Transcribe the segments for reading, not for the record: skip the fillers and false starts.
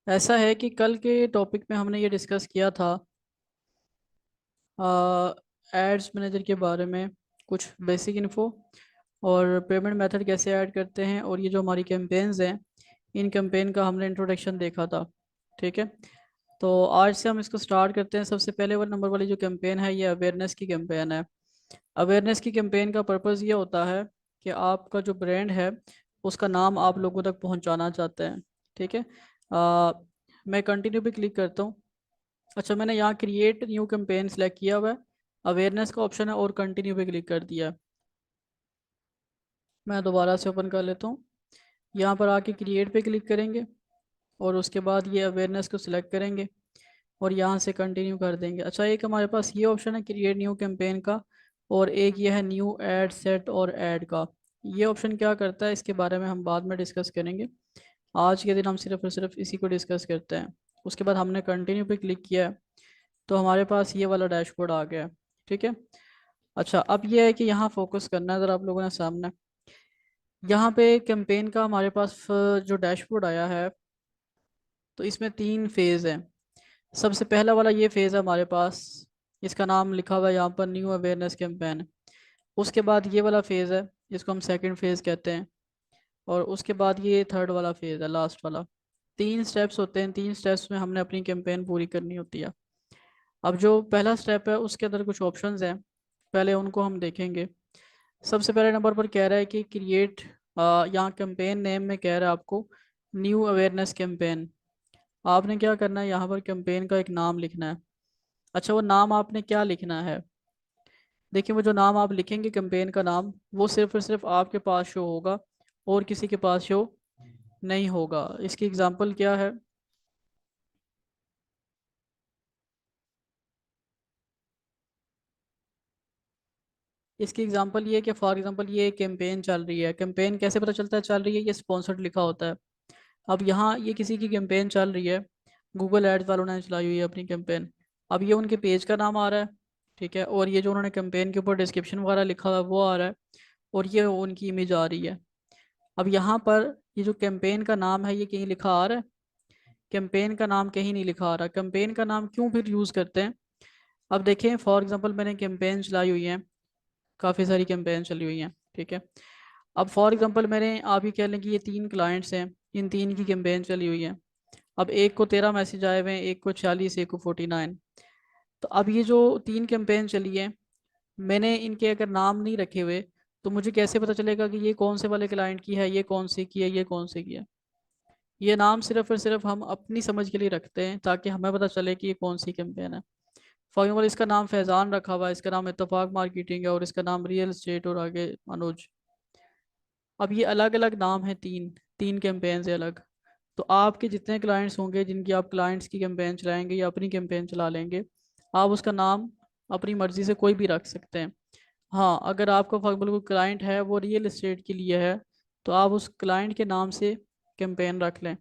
ऐसा है कि कल के टॉपिक में हमने ये डिस्कस किया था एड्स मैनेजर के बारे में, कुछ बेसिक इन्फो और पेमेंट मेथड कैसे ऐड करते हैं, और ये जो हमारी कैंपेन्स हैं इन कैंपेन का हमने इंट्रोडक्शन देखा था। ठीक है, तो आज से हम इसको स्टार्ट करते हैं। सबसे पहले वो नंबर वाली जो कैंपेन है ये अवेयरनेस की कैंपेन है। अवेयरनेस की कैंपेन का पर्पज़ ये होता है कि आपका जो ब्रांड है उसका नाम आप लोगों तक पहुंचाना चाहते हैं। ठीक है, मैं कंटिन्यू पे क्लिक करता हूँ। अच्छा, मैंने यहाँ क्रिएट न्यू कैंपेन सेलेक्ट किया हुआ है, अवेयरनेस का ऑप्शन है और कंटिन्यू पे क्लिक कर दिया है। मैं दोबारा से ओपन कर लेता हूँ। यहाँ पर आके क्रिएट पे क्लिक करेंगे और उसके बाद ये अवेयरनेस को सिलेक्ट करेंगे और यहाँ से कंटिन्यू कर देंगे। अच्छा, एक हमारे पास ये ऑप्शन है क्रिएट न्यू कैंपेन का, और एक ये है न्यू ऐड सेट और ऐड का। ये ऑप्शन क्या करता है इसके बारे में हम बाद में डिस्कस करेंगे। आज के दिन हम सिर्फ और सिर्फ इसी को डिस्कस करते हैं। उसके बाद हमने कंटिन्यू पे क्लिक किया है तो हमारे पास ये वाला डैशबोर्ड आ गया है। ठीक है, अच्छा अब ये है कि यहाँ फोकस करना है ज़रा आप लोगों ने सामने। यहाँ पे कैंपेन का हमारे पास जो डैशबोर्ड आया है तो इसमें तीन फेज़ हैं। सबसे पहला वाला ये फेज़ है हमारे पास, इसका नाम लिखा हुआ है यहाँ पर न्यू अवेयरनेस कैंपेन। उसके बाद ये वाला फेज़ है जिसको हम सेकंड फेज़ कहते हैं, और उसके बाद ये थर्ड वाला फेज़ है, लास्ट वाला। तीन स्टेप्स होते हैं, तीन स्टेप्स में हमने अपनी कैंपेन पूरी करनी होती है। अब जो पहला स्टेप है उसके अंदर कुछ ऑप्शंस हैं, पहले उनको हम देखेंगे। सबसे पहले नंबर पर कह रहा है कि क्रिएट, यहाँ कैंपेन नेम में कह रहा है आपको न्यू अवेयरनेस कैंपेन। आपने क्या करना है, यहाँ पर कैंपेन का एक नाम लिखना है। अच्छा, वो नाम आपने क्या लिखना है? देखिए, वो जो नाम आप लिखेंगे कैंपेन का नाम, वो सिर्फ और सिर्फ आपके पास शो होगा और किसी के पास शो नहीं होगा। इसकी एग्जांपल क्या है? इसकी एग्जांपल ये है कि फॉर एग्जांपल ये कैंपेन चल रही है। कैंपेन कैसे पता चलता है चल रही है? ये स्पॉन्सर्ड लिखा होता है। अब यहाँ ये किसी की कैंपेन चल रही है, गूगल एड्स वालों ने चलाई हुई है अपनी कैंपेन। अब ये उनके पेज का नाम आ रहा है, ठीक है, और ये जो उन्होंने कैंपेन के ऊपर डिस्क्रिप्शन वगैरह लिखा हुआ है वो आ रहा है, और ये उनकी इमेज आ रही है। अब यहाँ पर ये जो कैंपेन का नाम है ये कहीं लिखा आ रहा है? कैंपेन का नाम कहीं नहीं लिखा आ रहा। कैंपेन का नाम क्यों फिर यूज़ करते हैं? अब देखें, फॉर एग्जांपल मैंने कैंपेन चलाई हुई है, काफ़ी सारी कैंपेन चली हुई हैं, ठीक है। अब फॉर एग्जांपल मैंने, आप ही कह लें कि ये तीन क्लाइंट्स हैं, इन तीन की कैंपेन चली हुई है। अब एक को 13 मैसेज आए हुए हैं, एक को 40, एक को 49। तो अब ये जो तीन कैंपेन चली है, मैंने इनके अगर नाम नहीं रखे हुए तो मुझे कैसे पता चलेगा कि ये कौन से वाले क्लाइंट की है, ये कौन सी की है, ये कौन सी की है? ये नाम सिर्फ और सिर्फ हम अपनी समझ के लिए रखते हैं ताकि हमें पता चले कि ये कौन सी कैंपेन है। फॉर एग्जाम्पल इसका नाम फैज़ान रखा हुआ है, इसका नाम इत्तेफाक मार्केटिंग है, और इसका नाम रियल एस्टेट, और आगे अनुज। अब ये अलग अलग नाम है, तीन तीन कैंपेन से अलग। तो आपके जितने क्लाइंट्स होंगे जिनकी आप क्लाइंट्स की कैंपेन चलाएंगे या अपनी कैंपेन चला लेंगे, आप उसका नाम अपनी मर्ज़ी से कोई भी रख सकते हैं। हाँ, अगर आपका फॉर एग्जाम्पल कोई क्लाइंट है वो रियल एस्टेट के लिए है, तो आप उस क्लाइंट के नाम से कैंपेन रख लें।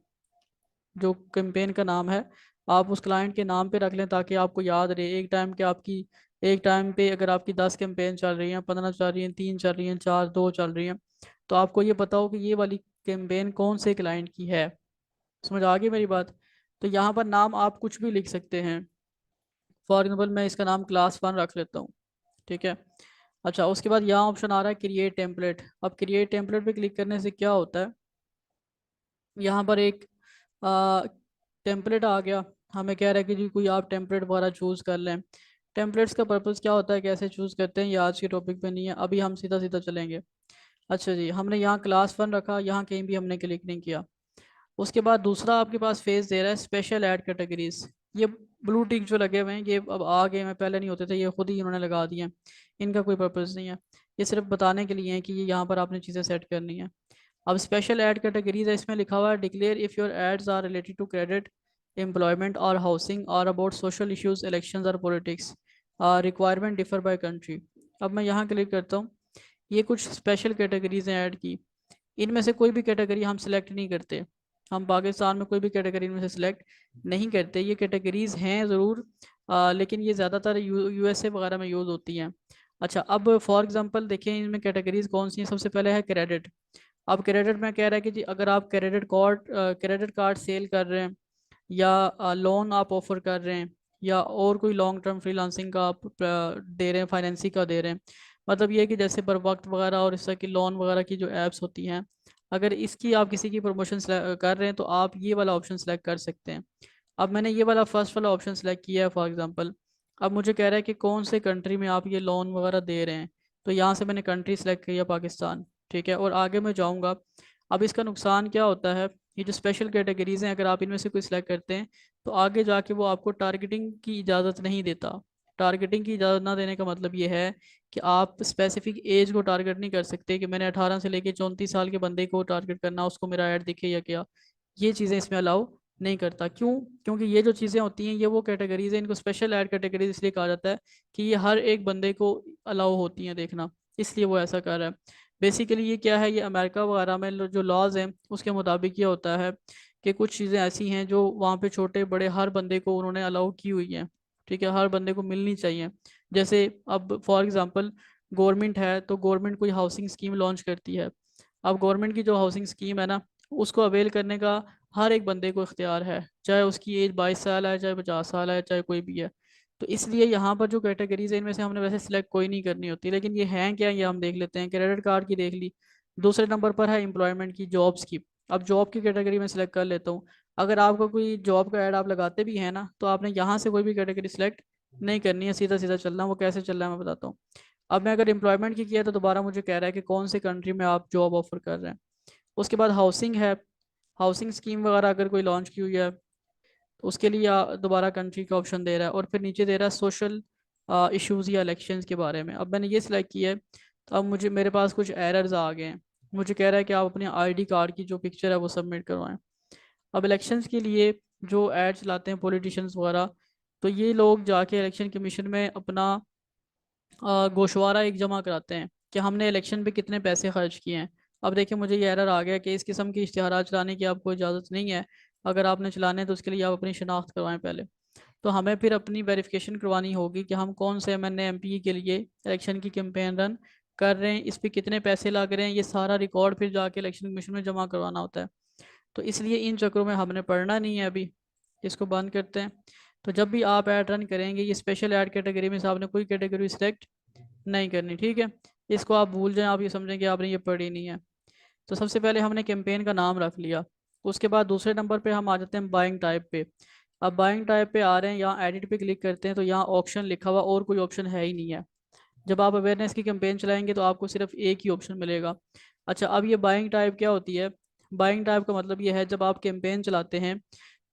जो कैंपेन का नाम है आप उस क्लाइंट के नाम पे रख लें ताकि आपको याद रहे। एक टाइम पे अगर आपकी 10 कैंपेन चल रही हैं, 15 चल रही हैं, 3 चल रही हैं, 4, 2 चल रही हैं, तो आपको ये पता हो कि ये वाली कैंपेन कौन से क्लाइंट की है। समझ आ गई मेरी बात? तो यहाँ पर नाम आप कुछ भी लिख सकते हैं। फॉर एग्जाम्पल मैं इसका नाम क्लास 1 रख लेता हूँ, ठीक है। अच्छा, उसके बाद यहाँ ऑप्शन आ रहा है क्रिएट टेम्पलेट। अब क्रिएट टेम्पलेट पे क्लिक करने से क्या होता है, यहाँ पर एक टेम्पलेट आ गया। हमें कह रहा है कि जी कोई आप टेम्पलेट वगैरह चूज़ कर लें। टेम्पलेट्स का पर्पज़ क्या होता है, कैसे चूज़ करते हैं, ये आज के टॉपिक पे नहीं है, अभी हम सीधा सीधा चलेंगे। अच्छा जी, हमने यहाँ क्लास 1 रखा, यहाँ कहीं भी हमने क्लिक नहीं किया। उसके बाद दूसरा आपके पास फेज दे रहा है स्पेशल ऐड कैटेगरीज। ये ब्लू टिक जो लगे हुए हैं ये अब आ गए हैं, पहले नहीं होते थे, ये खुद ही इन्होंने लगा दिए हैं। इनका कोई पर्पज़ नहीं है, ये सिर्फ बताने के लिए है कि ये यहाँ पर आपने चीज़ें सेट करनी है। अब स्पेशल ऐड कैटेगरीज है, इसमें लिखा हुआ है declare if your ads are related to credit, employment और हाउसिंग और अबाउट सोशल इश्यूज, इलेक्शंस और politics, requirement differ by country. अब मैं यहाँ क्लिक करता हूँ, ये कुछ स्पेशल कैटेगरीज हैं ऐड की। इनमें से कोई भी कैटेगरी हम सिलेक्ट नहीं करते। हम पाकिस्तान में कोई भी कैटेगरी में से सिलेक्ट नहीं करते। ये कैटेगरीज हैं ज़रूर, लेकिन ये ज़्यादातर यूएसए वगैरह में यूज़ होती हैं। अच्छा, अब फॉर एग्जांपल देखें इनमें कैटेगरीज कौन सी हैं। सबसे पहले है क्रेडिट। अब क्रेडिट में कह रहा है कि जी अगर आप क्रेडिट कार्ड सेल कर रहे हैं या लोन आप ऑफर कर रहे हैं, या और कोई लॉन्ग टर्म फ्रीलांसिंग का आप दे रहे हैं, फाइनेंसिंग का दे रहे हैं। मतलब ये है कि जैसे बर वक्त वगैरह और इस तरह की लोन वगैरह की जो ऐप्स होती हैं, अगर इसकी आप किसी की प्रमोशन कर रहे हैं तो आप ये वाला ऑप्शन सेलेक्ट कर सकते हैं। अब मैंने ये वाला फर्स्ट वाला ऑप्शन सेलेक्ट किया है फॉर एग्जांपल। अब मुझे कह रहा है कि कौन से कंट्री में आप ये लोन वगैरह दे रहे हैं, तो यहाँ से मैंने कंट्री सेलेक्ट किया पाकिस्तान, ठीक है, और आगे मैं जाऊँगा। अब इसका नुकसान क्या होता है, ये जो स्पेशल कैटेगरीज हैं अगर आप इनमें से कोई सिलेक्ट करते हैं तो आगे जाके वो आपको टारगेटिंग की इजाज़त नहीं देता। टारगेटिंग की इजाज़त ना देने का मतलब ये है कि आप स्पेसिफिक एज को टारगेट नहीं कर सकते कि मैंने 18 से लेके 34 साल के बंदे को टारगेट करना, उसको मेरा ऐड दिखे या क्या। ये चीज़ें इसमें अलाउ नहीं करता। क्यों? क्योंकि ये जो चीज़ें होती हैं ये वो कैटेगरीज हैं, इनको स्पेशल ऐड कैटेगरीज इसलिए कहा जाता है कि ये हर एक बंदे को अलाउ होती हैं देखना, इसलिए वो ऐसा कर रहा है। बेसिकली ये क्या है, ये अमेरिका वगैरह में जो लॉज हैं उसके मुताबिक ये होता है कि कुछ चीज़ें ऐसी हैं जो वहाँ पे छोटे बड़े हर बंदे को उन्होंने अलाउ की हुई हैं, ठीक है, हर बंदे को मिलनी चाहिए। जैसे अब फॉर एग्ज़ाम्पल गवर्नमेंट है तो गवर्नमेंट कोई हाउसिंग स्कीम लॉन्च करती है। अब गवर्नमेंट की जो हाउसिंग स्कीम है ना, उसको अवेल करने का हर एक बंदे को इख्तियार है, चाहे उसकी एज 22 साल है, चाहे 50 साल है, चाहे कोई भी है। तो इसलिए यहाँ पर जो कैटेगरीज है इनमें से हमने वैसे सिलेक्ट कोई नहीं करनी होती, लेकिन ये हैं क्या, ये हम देख लेते हैं। क्रेडिट कार्ड की देख ली। दूसरे नंबर पर है एम्प्लॉयमेंट की, जॉब्स की। अब जॉब की कैटेगरी में सिलेक्ट कर लेता हूँ। अगर आपका कोई जॉब का ऐड आप लगाते भी हैं ना, तो आपने यहाँ से कोई भी कैटेगरी सिलेक्ट नहीं करनी है, सीधा सीधा चलना है। वो कैसे चल रहा है मैं बताता हूँ। अब मैं अगर एम्प्लॉयमेंट की किया तो दोबारा मुझे कह रहा है कि कौन से कंट्री में आप जॉब ऑफर कर रहे हैं। उसके बाद हाउसिंग है, हाउसिंग स्कीम वगैरह अगर कोई लॉन्च की हुई है तो उसके लिए दोबारा कंट्री का ऑप्शन दे रहा है, और फिर नीचे दे रहा है सोशल इश्यूज़ या इलेक्शंस के बारे में। अब मैंने ये सिलेक्ट किया है, तो अब मुझे मेरे पास कुछ एरर्स आ गए हैं। मुझे कह रहा है कि आप अपने आईडी कार्ड की जो पिक्चर है वो सबमिट करवाएं। अब इलेक्शंस के लिए जो एड चलाते हैं पॉलिटिशियंस वगैरह, तो ये लोग जाके इलेक्शन कमीशन में अपना गोशवारा एक जमा कराते हैं कि हमने इलेक्शन पे कितने पैसे खर्च किए हैं। अब देखिए मुझे ये एरर आ गया कि इस किस्म की इश्तिहार चलाने की आपको इजाज़त नहीं है। अगर आपने चलाने हैं तो उसके लिए आप अपनी शनाख्त करवाएं पहले। तो हमें फिर अपनी वेरिफिकेशन करवानी होगी कि हम कौन से एमएनए एमपी के लिए इलेक्शन की कैंपेन रन कर रहे हैं, इस पे कितने पैसे लग रहे हैं, ये सारा रिकॉर्ड फिर जाके इलेक्शन कमीशन में जमा करवाना होता है। तो इसलिए इन चक्रों में हमने पढ़ना नहीं है अभी। इसको बंद करते हैं। तो जब भी आप ऐड रन करेंगे ये स्पेशल ऐड कैटेगरी में से आपने कोई कैटेगरी सिलेक्ट नहीं करनी, ठीक है। इसको आप भूल जाएं, आप ये समझें कि आपने ये पढ़ी नहीं है। तो सबसे पहले हमने कैंपेन का नाम रख लिया। उसके बाद दूसरे नंबर पे हम आ जाते हैं बाइंग टाइप पे। अब बाइंग टाइप पे आ रहे हैं, यहाँ एडिट पे क्लिक करते हैं तो यहाँ ऑप्शन लिखा हुआ और कोई ऑप्शन है ही नहीं है। जब आप अवेयरनेस की कैंपेन चलाएंगे तो आपको सिर्फ एक ही ऑप्शन मिलेगा। अच्छा, अब ये बाइंग टाइप क्या होती है? बाइंग टाइप का मतलब ये है, जब आप कैंपेन चलाते हैं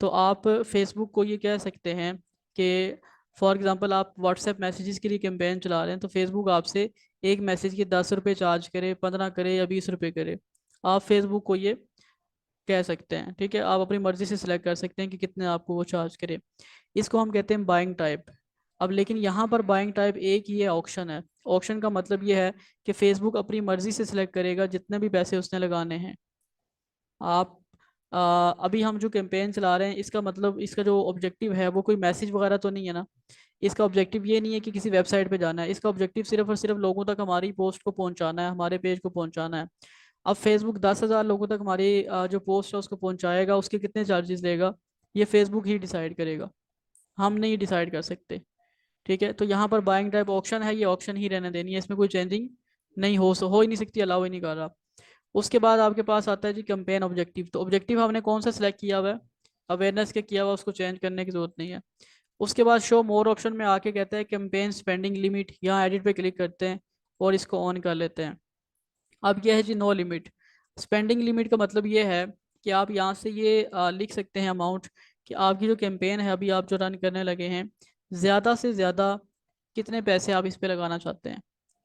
तो आप फेसबुक को ये कह सकते हैं कि फॉर एग्जांपल आप व्हाट्सएप मैसेजेस के लिए कैंपेन चला रहे हैं, तो फेसबुक आपसे एक मैसेज के 10 रुपये चार्ज करे, 15 करे या 20 रुपये करे। आप फेसबुक को ये कह सकते हैं, ठीक है। आप अपनी मर्जी से सिलेक्ट कर सकते हैं कि कितने आपको वो चार्ज करे। इसको हम कहते हैं बाइंग टाइप। अब लेकिन यहाँ पर बाइंग टाइप एक ही है, ऑक्शन है। ऑक्शन का मतलब ये है कि फेसबुक अपनी मर्जी से सिलेक्ट करेगा जितने भी पैसे उसने लगाने हैं। आप अभी हम जो कैंपेन चला रहे हैं इसका मतलब, इसका जो ऑब्जेक्टिव है वो कोई मैसेज वगैरह तो नहीं है ना। इसका ऑब्जेक्टिव ये नहीं है कि किसी वेबसाइट पे जाना है। इसका ऑब्जेक्टिव सिर्फ और सिर्फ लोगों तक हमारी पोस्ट को पहुंचाना है, हमारे पेज को पहुंचाना है। अब फेसबुक 10,000 लोगों तक हमारी जो पोस्ट है उसको पहुंचाएगा, उसके कितने चार्जेस लेगा ये फेसबुक ही डिसाइड करेगा, हम नहीं डिसाइड कर सकते, ठीक है। तो यहाँ पर बाइंग टाइप ऑप्शन है, ये ऑप्शन ही रहने देनी है, इसमें कोई चेंजिंग नहीं हो ही नहीं सकती, अलाउ ही नहीं कर रहा। उसके बाद आपके पास आता है जी कैंपेन ऑब्जेक्टिव। तो ऑब्जेक्टिव हमने कौन सा सिलेक्ट किया हुआ है, अवेयरनेस के किया हुआ, उसको चेंज करने की जरूरत नहीं है। उसके बाद शो मोर ऑप्शन में आके कहता है कैंपेन स्पेंडिंग लिमिट, यहाँ एडिट पे क्लिक करते हैं और इसको ऑन कर लेते हैं। अब यह है जी नो लिमिट। स्पेंडिंग लिमिट का मतलब ये है कि आप यहाँ से ये लिख सकते हैं अमाउंट, कि आपकी जो कैंपेन है अभी आप जो रन करने लगे हैं, ज़्यादा से ज़्यादा कितने पैसे आप इस पे लगाना चाहते हैं।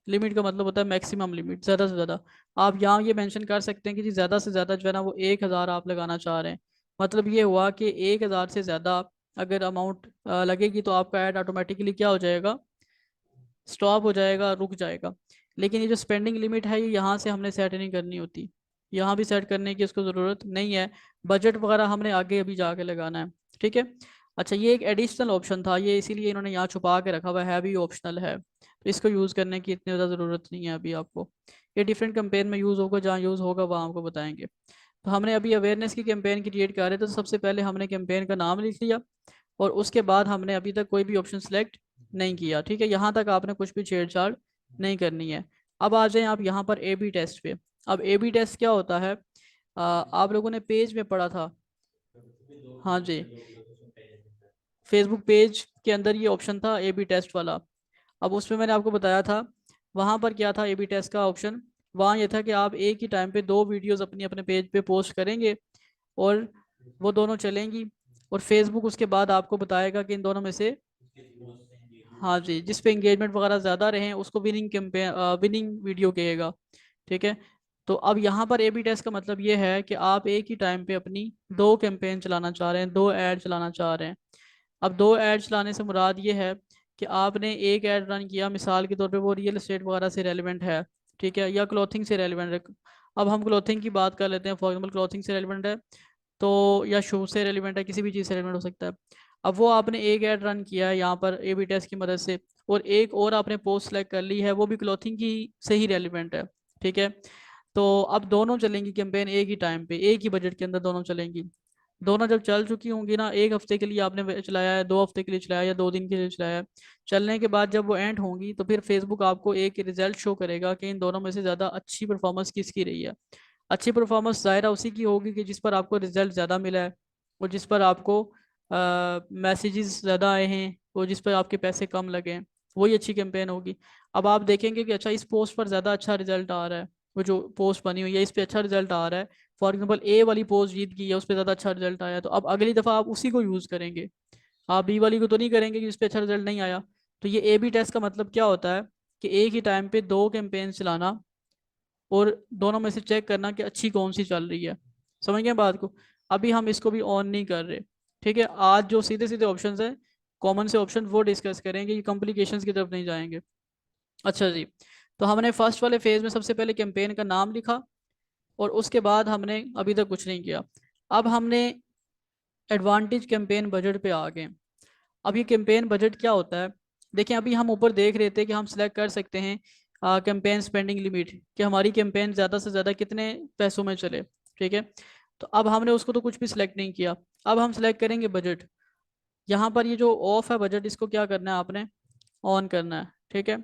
लिमिट का मतलब होता है मैक्सिमम लिमिट, ज़्यादा से ज़्यादा। आप यहाँ ये मेंशन कर सकते हैं कि जी ज़्यादा से ज़्यादा जो है ना वो 1,000 आप लगाना चाह रहे हैं। मतलब ये हुआ कि 1,000 से ज़्यादा अगर अमाउंट लगेगी तो आपका ऐड ऑटोमेटिकली क्या हो जाएगा, स्टॉप हो जाएगा, रुक जाएगा। लेकिन ये जो स्पेंडिंग लिमिट है ये यहाँ से हमने सेट नहीं करनी होती, यहाँ भी सेट करने की इसको ज़रूरत नहीं है। बजट वगैरह हमने आगे अभी जाके लगाना है, ठीक है। अच्छा, ये एक एडिशनल ऑप्शन था, ये इसीलिए इन्होंने यहाँ छुपा के रखा हुआ है, भी ऑप्शनल है, तो इसको यूज़ करने की इतनी ज़्यादा ज़रूरत नहीं है अभी आपको। ये डिफरेंट कंपेन में यूज़ होगा, जहाँ यूज़ होगा वहाँ आपको बताएंगे। तो हमने अभी अवेयरनेस की कैंपेन क्रिएट कर रहे थे, तो सबसे पहले हमने कैंपेन का नाम लिख लिया और उसके बाद हमने अभी तक कोई भी ऑप्शन सेलेक्ट नहीं किया। ठीक है, यहाँ तक आपने कुछ भी छेड़छाड़ नहीं करनी है। अब आ जाएं आप यहाँ पर ए बी टेस्ट पे। अब ए बी टेस्ट क्या होता है, आप लोगों ने पेज में पढ़ा था। हाँ जी, फेसबुक पेज के अंदर ये ऑप्शन था ए बी टेस्ट वाला। अब उसमें मैंने आपको बताया था, वहाँ पर क्या था ए बी टेस्ट का ऑप्शन, वहाँ ये था कि आप एक ही टाइम पे दो वीडियोस अपनी अपने पेज पे पोस्ट करेंगे और वो दोनों चलेंगी, और फेसबुक उसके बाद आपको बताएगा कि इन दोनों में से, हाँ जी, जिस पे एंगेजमेंट वगैरह ज़्यादा रहे उसको विनिंग कैंपेन, विनिंग वीडियो कहेगा। ठीक है, तो अब यहाँ पर ए बी टेस्ट का मतलब ये है कि आप एक ही टाइम पे अपनी दो कैंपेन चलाना चाह रहे हैं, दो ऐड चलाना चाह रहे हैं। अब दो ऐड चलाने से मुराद ये है कि आपने एक ऐड रन किया, मिसाल के तौर पे वो रियल एस्टेट वगैरह से रेलिवेंट है, ठीक है, या क्लॉथिंग से रेलिवेंट है। अब हम क्लॉथिंग की बात कर लेते हैं, फॉर एग्जाम्पल क्लॉथिंग से रेलिवेंट है तो, या शूज से रेलिवेंट है, किसी भी चीज़ से रेलिवेंट हो सकता है। अब वो आपने एक ऐड रन किया है यहाँ पर ए बी टेस्ट की मदद से, और एक और आपने पोस्ट सेलेक्ट कर ली है, वो भी क्लॉथिंग की से ही रेलिवेंट है। ठीक है, तो अब दोनों चलेंगी कैंपेन एक ही टाइम पे, एक ही बजट के अंदर दोनों चलेंगी। दोनों जब चल चुकी होंगी ना, एक हफ्ते के लिए आपने चलाया है, 2 हफ्ते के लिए चलाया है, या 2 दिन के लिए चलाया है, चलने के बाद जब वो एंड होंगी तो फिर फेसबुक आपको एक रिजल्ट शो करेगा कि इन दोनों में से ज़्यादा अच्छी परफॉर्मेंस किसकी रही है। अच्छी परफॉर्मेंस ज़ाहिर उसी की होगी कि जिस पर आपको रिजल्ट ज़्यादा मिला है, और जिस पर आपको मैसेजेस ज़्यादा आए हैं, और जिस पर आपके पैसे कम लगे हैं, वही अच्छी कैंपेन होगी। अब आप देखेंगे कि अच्छा इस पोस्ट पर ज़्यादा अच्छा रिजल्ट आ रहा है, वो जो पोस्ट बनी हुई है इस पर अच्छा रिजल्ट आ रहा है, फॉर एग्जांपल ए वाली पोस्ट जीत गई है, उस पर ज़्यादा अच्छा रिजल्ट आया, तो अब अगली दफ़ा आप उसी को यूज़ करेंगे, आप बी वाली को तो नहीं करेंगे कि इस पर अच्छा रिजल्ट नहीं आया। तो ये ए बी टेस्ट का मतलब क्या होता है कि एक ही टाइम पे दो कैंपेन चलाना और दोनों में से चेक करना कि अच्छी कौन सी चल रही है। समझ गए बात को? अभी हम इसको भी ऑन नहीं कर रहे। ठीक है, आज जो सीधे सीधे ऑप्शंस हैं, कॉमन से ऑप्शन, वो डिस्कस करेंगे, ये कॉम्प्लिकेशंस की तरफ नहीं जाएंगे। अच्छा जी, तो हमने फर्स्ट वाले फेज में सबसे पहले कैंपेन का नाम लिखा, और उसके बाद हमने अभी तक कुछ नहीं किया। अब हमने एडवांटेज कैंपेन बजट पे आ गए। अब ये कैंपेन बजट क्या होता है, देखिए अभी हम ऊपर देख रहे थे कि हम सिलेक्ट कर सकते हैं कैंपेन स्पेंडिंग लिमिट, कि हमारी कैंपेन ज़्यादा से ज़्यादा कितने पैसों में चले। ठीक है, तो अब हमने उसको तो कुछ भी सिलेक्ट नहीं किया। अब हम सिलेक्ट करेंगे बजट। यहाँ पर ये जो ऑफ है बजट, इसको क्या करना है आपने, ऑन करना है। ठीक है,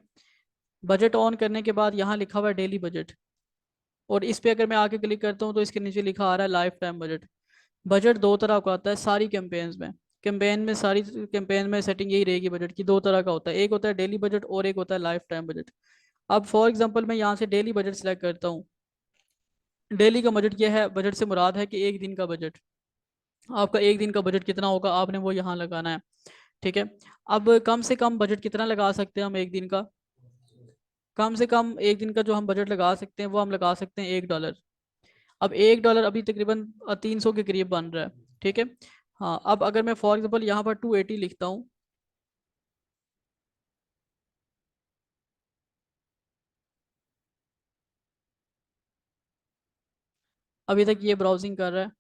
बजट ऑन करने के बाद यहाँ लिखा हुआ है डेली बजट, और इस पे अगर मैं आके क्लिक करता हूँ तो इसके नीचे लिखा आ रहा है लाइफ टाइम बजट। बजट दो तरह का आता है सारी कैंपेन्स में, कैंपेन में सारी कैंपेन में सेटिंग यही रहेगी बजट की, दो तरह का होता है, एक होता है डेली बजट और एक होता है लाइफ टाइम बजट। अब फॉर एग्जांपल मैं यहाँ से डेली बजट सेलेक्ट करता हूँ। डेली का बजट यह है, बजट से मुराद है कि एक दिन का बजट, आपका एक दिन का बजट कितना होगा आपने वो यहाँ लगाना है। ठीक है, अब कम से कम बजट कितना लगा सकते हैं हम एक दिन का, कम से कम एक दिन का जो हम बजट लगा सकते हैं वो हम लगा सकते हैं $1। अब $1 अभी तकरीबन 300 के करीब बन रहा है। ठीक है, हाँ, अब अगर मैं फॉर एग्जांपल यहाँ पर 280 लिखता हूँ, अभी तक ये ब्राउजिंग कर रहा है।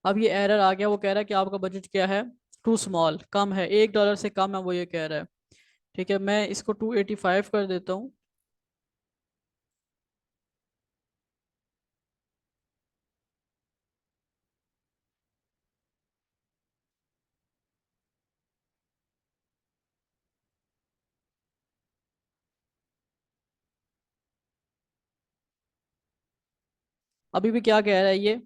अब ये एरर आ गया, वो कह रहा है कि आपका बजट क्या है, टू स्मॉल, कम है, $1 से कम है, वो ये कह रहा है। ठीक है, मैं इसको 285 कर देता हूँ। अभी भी क्या कह रहा है ये,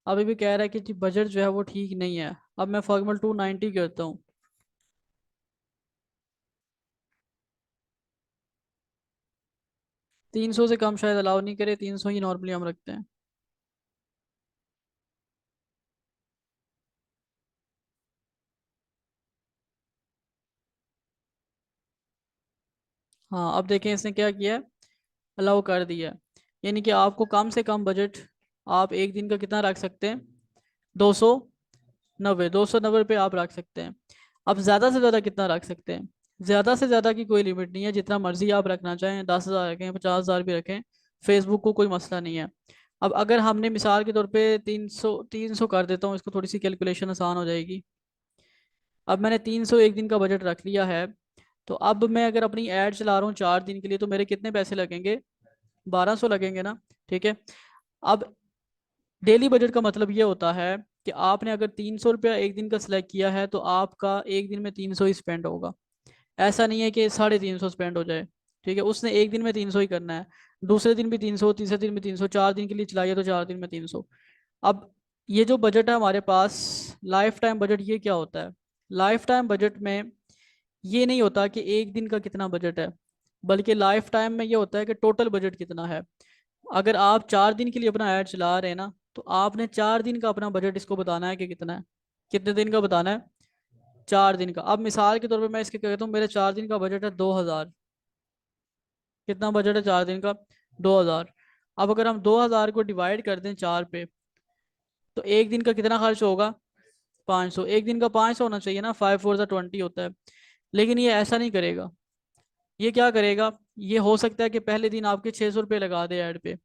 अभी भी कह रहा है कि जी बजट जो है वो ठीक नहीं है। अब मैं फॉर एग्जाम्पल 290 करता हूँ। 300 से कम शायद अलाउ नहीं करे, 300 ही नॉर्मली हम रखते हैं। हाँ, अब देखें इसने क्या किया है, अलाउ कर दिया है। यानी कि आपको कम से कम बजट आप एक दिन का कितना रख सकते हैं, 290, 290 पे आप रख सकते हैं। अब ज़्यादा से ज़्यादा कितना रख सकते हैं, ज़्यादा से ज़्यादा की कोई लिमिट नहीं है, जितना मर्जी आप रखना चाहें, 10,000 रखें, 50,000 भी रखें, फेसबुक को कोई मसला नहीं है। अब अगर हमने मिसाल के तौर पे 300 300 कर देता हूँ, इसको थोड़ी सी कैलकुलेशन आसान हो जाएगी। अब मैंने 300 एक दिन का बजट रख लिया है, तो अब मैं अगर अपनी ऐड चला रहा हूँ 4 दिन के लिए, तो मेरे कितने पैसे लगेंगे? 1200 लगेंगे ना। ठीक है। अब डेली बजट का मतलब ये होता है कि आपने अगर 300 रुपया एक दिन का सिलेक्ट किया है, तो आपका एक दिन में 300 ही स्पेंड होगा। ऐसा नहीं है कि 350 स्पेंड हो जाए। ठीक है, उसने एक दिन में 300 ही करना है, दूसरे दिन भी 300, तीसरे दिन भी 300, 4 दिन के लिए चलाइए तो 4 दिन में 300। अब ये जो बजट है हमारे पास, लाइफ टाइम बजट, ये क्या होता है? लाइफ टाइम बजट में ये नहीं होता कि एक दिन का कितना बजट है, बल्कि लाइफ टाइम में ये होता है कि टोटल बजट कितना है। अगर आप 4 दिन के लिए अपना ऐड चला रहे हैं ना, तो आपने 4 दिन का अपना बजट इसको बताना है कि कितना है। कितने दिन का बताना है? 4 दिन का। अब मिसाल के तौर पे मैं इसके कहता हूँ मेरे 4 दिन का बजट है 2000। कितना बजट है 4 दिन का? 2000। अब अगर हम 2000 को डिवाइड कर दें 4 पे, तो एक दिन का कितना खर्च होगा? 500। एक दिन का 500 होना चाहिए ना, 5 4 20 होता है। लेकिन ये ऐसा नहीं करेगा। ये क्या करेगा? ये हो सकता है कि पहले दिन आपके 600 रुपये लगा दे ऐड पे।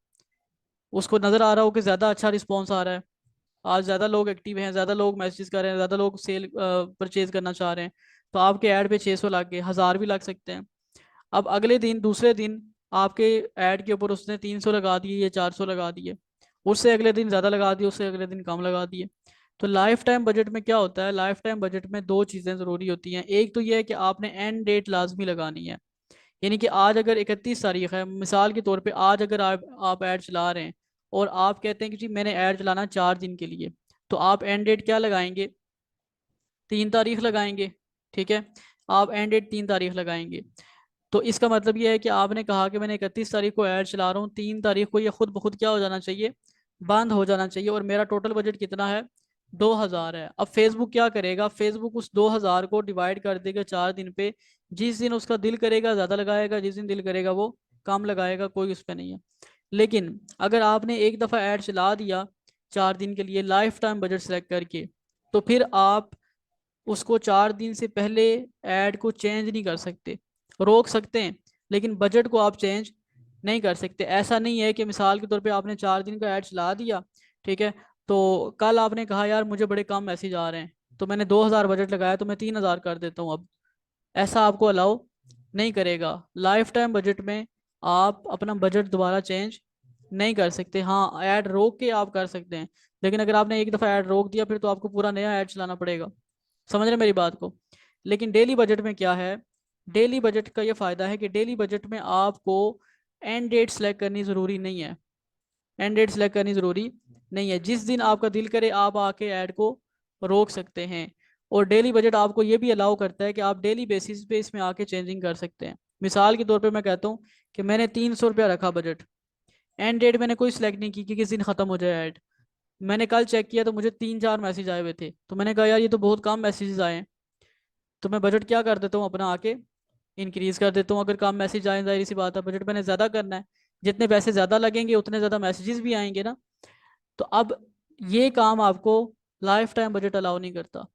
उसको नज़र आ रहा हो कि ज़्यादा अच्छा रिस्पॉन्स आ रहा है, आज ज़्यादा लोग एक्टिव हैं, ज़्यादा लोग मैसेज कर रहे हैं, ज़्यादा लोग सेल परचेज करना चाह रहे हैं, तो आपके ऐड पे 600 लग गए, 1000 भी लग सकते हैं। अब अगले दिन, दूसरे दिन, आपके ऐड के ऊपर उसने 300 लगा दिए या 400 लगा दिए, उससे अगले दिन ज़्यादा लगा दिए, उससे अगले दिन कम लगा दिए। तो लाइफ टाइम बजट में क्या होता है? लाइफ टाइम बजट में दो चीज़ें ज़रूरी होती हैं। एक तो ये है कि आपने एंड डेट लाजमी लगानी है। यानी कि आज अगर 31 तारीख है, मिसाल के तौर पे आज अगर आप ऐड चला रहे हैं, और आप कहते हैं कि जी मैंने ऐड चलाना 4 दिन के लिए, तो आप एंड डेट क्या लगाएंगे? 3 तारीख लगाएंगे। ठीक है, आप एंड डेट 3 तारीख लगाएंगे। तो इसका मतलब ये है कि आपने कहा कि मैंने 31 तारीख को ऐड चला रहा हूँ, 3 तारीख को ये खुद ब खुद क्या हो जाना चाहिए? बंद हो जाना चाहिए। और मेरा टोटल बजट कितना है? 2000 है। अब फेसबुक क्या करेगा? फेसबुक उस 2000 को डिवाइड कर देगा 4 दिन पे। जिस दिन उसका दिल करेगा ज़्यादा लगाएगा, जिस दिन दिल करेगा वो कम लगाएगा, कोई उस पर नहीं है। लेकिन अगर आपने एक दफ़ा ऐड चला दिया 4 दिन के लिए लाइफ टाइम बजट सेलेक्ट करके, तो फिर आप उसको 4 दिन से पहले ऐड को चेंज नहीं कर सकते। रोक सकते हैं, लेकिन बजट को आप चेंज नहीं कर सकते। ऐसा नहीं है कि मिसाल के तौर पे आपने 4 दिन का ऐड चला दिया, ठीक है, तो कल आपने कहा यार मुझे बड़े कम मैसेज आ रहे हैं, तो मैंने 2000 बजट लगाया तो मैं 3000 कर देता हूँ अब। ऐसा आपको अलाउ नहीं करेगा। लाइफ टाइम बजट में आप अपना बजट दोबारा चेंज नहीं कर सकते। हाँ, ऐड रोक के आप कर सकते हैं, लेकिन अगर आपने एक दफ़ा ऐड रोक दिया फिर तो आपको पूरा नया ऐड चलाना पड़ेगा। समझ रहे मेरी बात को? लेकिन डेली बजट में क्या है? डेली बजट का ये फ़ायदा है कि डेली बजट में आपको एंड डेट सेलेक्ट करनी ज़रूरी नहीं है। एंड डेट सेलेक्ट करनी ज़रूरी नहीं है, जिस दिन आपका दिल करे आप आके ऐड को रोक सकते हैं। और डेली बजट आपको ये भी अलाउ करता है कि आप डेली बेसिस पे इसमें आके चेंजिंग कर सकते हैं। मिसाल के तौर पे मैं कहता हूँ कि मैंने 300 रुपया रखा बजट, एंड डेट मैंने कोई सिलेक्ट नहीं की कि किस दिन ख़त्म हो जाए ऐड। मैंने कल चेक किया तो मुझे 3 4 मैसेज आए हुए थे, तो मैंने कहा यार ये तो बहुत कम मैसेजेस आए हैं। तो मैं बजट क्या कर देता हूँ अपना आके इंक्रीज कर देता हूँ। अगर कम मैसेज आए, जाहिर सी बात है बजट मैंने ज़्यादा करना है, जितने पैसे ज़्यादा लगेंगे उतने ज़्यादा मैसेजेस भी आएंगे ना। तो अब ये काम आपको लाइफ टाइम बजट अलाउ नहीं करता।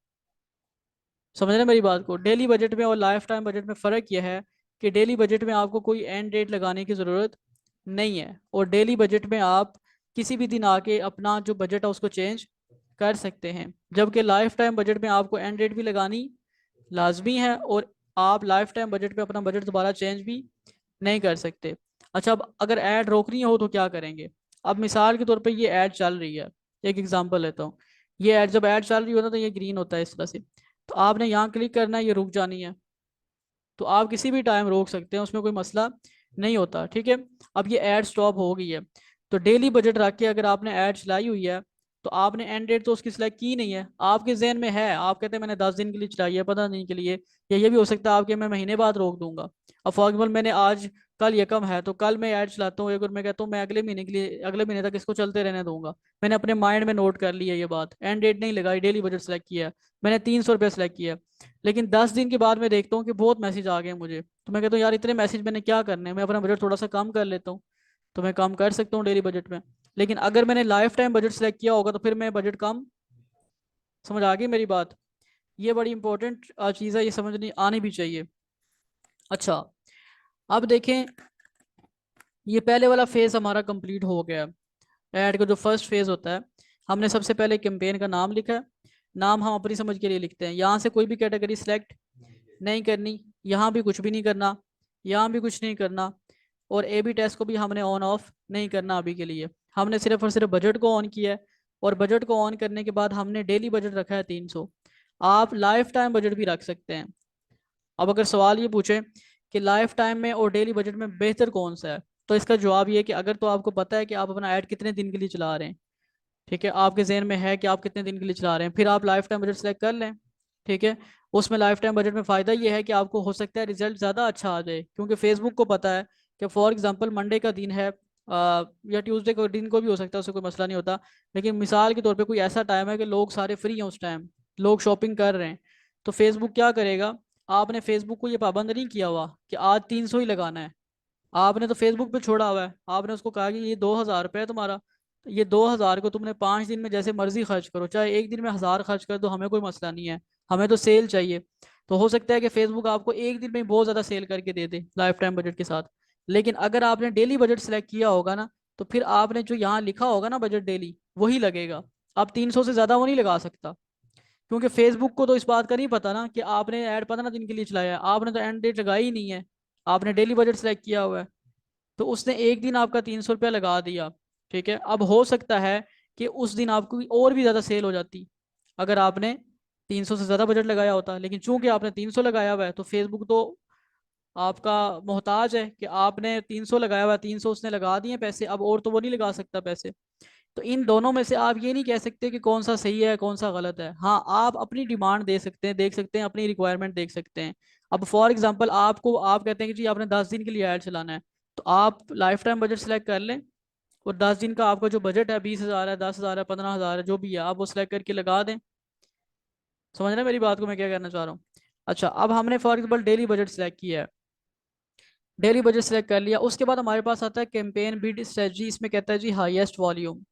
समझ रहे हैं मेरी बात को? डेली बजट में और लाइफ टाइम बजट में फ़र्क यह है कि डेली बजट में आपको कोई एंड डेट लगाने की ज़रूरत नहीं है, और डेली बजट में आप किसी भी दिन आके अपना जो बजट है उसको चेंज कर सकते हैं। जबकि लाइफ टाइम बजट में आपको एंड डेट भी लगानी लाजमी है, और आप लाइफ टाइम बजट पे अपना बजट दोबारा चेंज भी नहीं कर सकते। अच्छा, अब अगर ऐड रोकनी हो तो क्या करेंगे? अब मिसाल के तौर पे ये ऐड चल रही है, एक एग्जांपल लेता हूँ। ये ऐड जब ऐड चल रही हो ना, तो ये ग्रीन होता है इस तरह से, तो आपने यहाँ क्लिक करना है, ये रुक जानी है। तो आप किसी भी टाइम रोक सकते हैं, उसमें कोई मसला नहीं होता। ठीक है, अब ये ऐड स्टॉप हो गई है। तो डेली बजट रख के अगर आपने ऐड चलाई हुई है, तो आपने एंड डेट तो उसकी सिलेक्ट की नहीं है, आपके जहन में है, आप कहते हैं मैंने 10 दिन के लिए चलाई है, 15 दिन के लिए, या ये भी हो सकता है आपके मैं महीने बाद रोक दूंगा। अब फॉर एग्जाम्पल मैंने आज, कल ये कम है तो कल मैं ऐड चलाता हूँ एक, और मैं कहता हूँ मैं अगले महीने के लिए, अगले महीने तक इसको चलते रहने दूंगा। मैंने अपने माइंड में नोट कर लिया ये बात, एंड डेट नहीं लगाई, डेली बजट सेलेक्ट किया है, मैंने 300 रुपये सेलेक्ट किया। लेकिन 10 दिन के बाद मैं देखता हूँ कि बहुत मैसेज आ गए मुझे, तो मैं कहता हूँ यार इतने मैसेज मैंने क्या करने हैं, मैं अपना बजट थोड़ा सा कम कर लेता हूँ। तो मैं कम कर सकता हूँ डेली बजट में। लेकिन अगर मैंने लाइफ टाइम बजट सेलेक्ट किया होगा तो फिर मैं बजट कम। समझ आ गई मेरी बात? ये बड़ी इंपॉर्टेंट चीज़ है, ये समझनी आनी भी चाहिए। अच्छा, अब देखें, ये पहले वाला फेज हमारा कंप्लीट हो गया। ऐड का जो फर्स्ट फेज होता है, हमने सबसे पहले कैंपेन का नाम लिखा है, नाम हम अपनी समझ के लिए लिखते हैं। यहाँ से कोई भी कैटेगरी सिलेक्ट नहीं करनी, यहाँ भी कुछ भी नहीं करना, यहाँ भी कुछ नहीं करना, और ए बी टेस्ट को भी हमने ऑन ऑफ नहीं करना अभी के लिए। हमने सिर्फ और सिर्फ बजट को ऑन किया है, और बजट को ऑन करने के बाद हमने डेली बजट रखा है 300। आप लाइफ टाइम बजट भी रख सकते हैं। अब अगर सवाल ये पूछे कि लाइफ टाइम में और डेली बजट में बेहतर कौन सा है, तो इसका जवाब ये है कि अगर तो आपको पता है कि आप अपना ऐड कितने दिन के लिए चला रहे हैं, ठीक है, आपके जहन में है कि आप कितने दिन के लिए चला रहे हैं, फिर आप लाइफ टाइम बजट सेलेक्ट कर लें। ठीक है, उसमें लाइफ टाइम बजट में फ़ायदा ये है कि आपको हो सकता है रिजल्ट ज़्यादा अच्छा आ जाए, क्योंकि फेसबुक को पता है कि फॉर एग्जांपल मंडे का दिन है, या ट्यूसडे का दिन को भी हो सकता है, उससे कोई मसला नहीं होता, लेकिन मिसाल के तौर पे कोई ऐसा टाइम है कि लोग सारे फ्री हैं, उस टाइम लोग शॉपिंग कर रहे हैं, तो फेसबुक क्या करेगा, आपने फेसबुक को ये पाबंद नहीं किया हुआ कि आज 300 ही लगाना है, आपने तो फेसबुक पे छोड़ा हुआ है, आपने उसको कहा कि ये 2,000 रुपये है तुम्हारा, ये 2,000 को तुमने 5 दिन में जैसे मर्जी खर्च करो, चाहे एक दिन में 1,000 खर्च कर दो, हमें कोई मसला नहीं है, हमें तो सेल चाहिए। तो हो सकता है कि फेसबुक आपको एक दिन में बहुत ज़्यादा सेल करके दे दे लाइफ टाइम बजट के साथ। लेकिन अगर आपने डेली बजट सेलेक्ट किया होगा ना, तो फिर आपने जो यहाँ लिखा होगा ना बजट डेली, वही लगेगा। आप 300 से ज़्यादा वो नहीं लगा सकता, क्योंकि फेसबुक को तो इस बात का नहीं पता ना कि आपने ऐड 15 दिन के लिए चलाया है, आपने तो एंड डेट लगाई ही नहीं है, आपने डेली बजट सेलेक्ट किया हुआ है, तो उसने एक दिन आपका 300 रुपया लगा दिया। ठीक है, अब हो सकता है कि उस दिन आपको और भी ज़्यादा सेल हो जाती अगर आपने 300 से ज़्यादा बजट लगाया होता, लेकिन चूंकि आपने 300 लगाया हुआ है, तो फेसबुक तो आपका मोहताज है कि आपने 300 लगाया हुआ है, 300 उसने लगा दिए पैसे, अब और तो वो नहीं लगा सकता पैसे। तो इन दोनों में से आप ये नहीं कह सकते कि कौन सा सही है कौन सा गलत है। हाँ, आप अपनी डिमांड दे सकते हैं, देख सकते हैं, अपनी रिक्वायरमेंट देख सकते हैं। अब फॉर एग्जांपल आपको, आप कहते हैं कि जी आपने 10 दिन के लिए ऐड चलाना है, तो आप लाइफ टाइम बजट सेलेक्ट कर लें, और 10 दिन का आपका जो बजट है 20,000 है, 10,000 है, 15,000 है, जो भी है आप वो सिलेक्ट करके लगा दें। समझ रहे हैं मेरी बात को, मैं क्या कहना चाह रहा हूँ। अच्छा, अब हमने for example daily budget select किया है, डेली बजट सेलेक्ट कर लिया, उसके बाद हमारे पास आता है कैंपेन बिड स्ट्रेटजी, इसमें कहता है जी हाईएस्ट वॉल्यूम।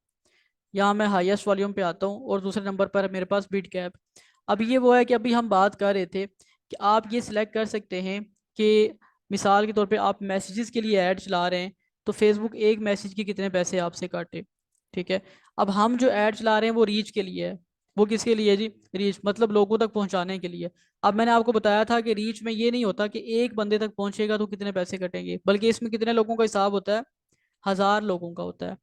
यहाँ मैं हाईएस्ट वॉल्यूम पे आता हूँ, और दूसरे नंबर पर है मेरे पास बीट कैप। अब ये वो है कि अभी हम बात कर रहे थे कि आप ये सिलेक्ट कर सकते हैं कि मिसाल के तौर पे आप मैसेजेस के लिए ऐड चला रहे हैं, तो फेसबुक एक मैसेज के कितने पैसे आपसे काटे। ठीक है, अब हम जो ऐड चला रहे हैं वो रीच के लिए है। वो किसके लिए है जी, रीच मतलब लोगों तक पहुंचाने के लिए। अब मैंने आपको बताया था कि रीच में ये नहीं होता कि एक बंदे तक पहुंचेगा तो कितने पैसे कटेंगे, बल्कि इसमें कितने लोगों का हिसाब होता है, 1,000 लोगों का होता है,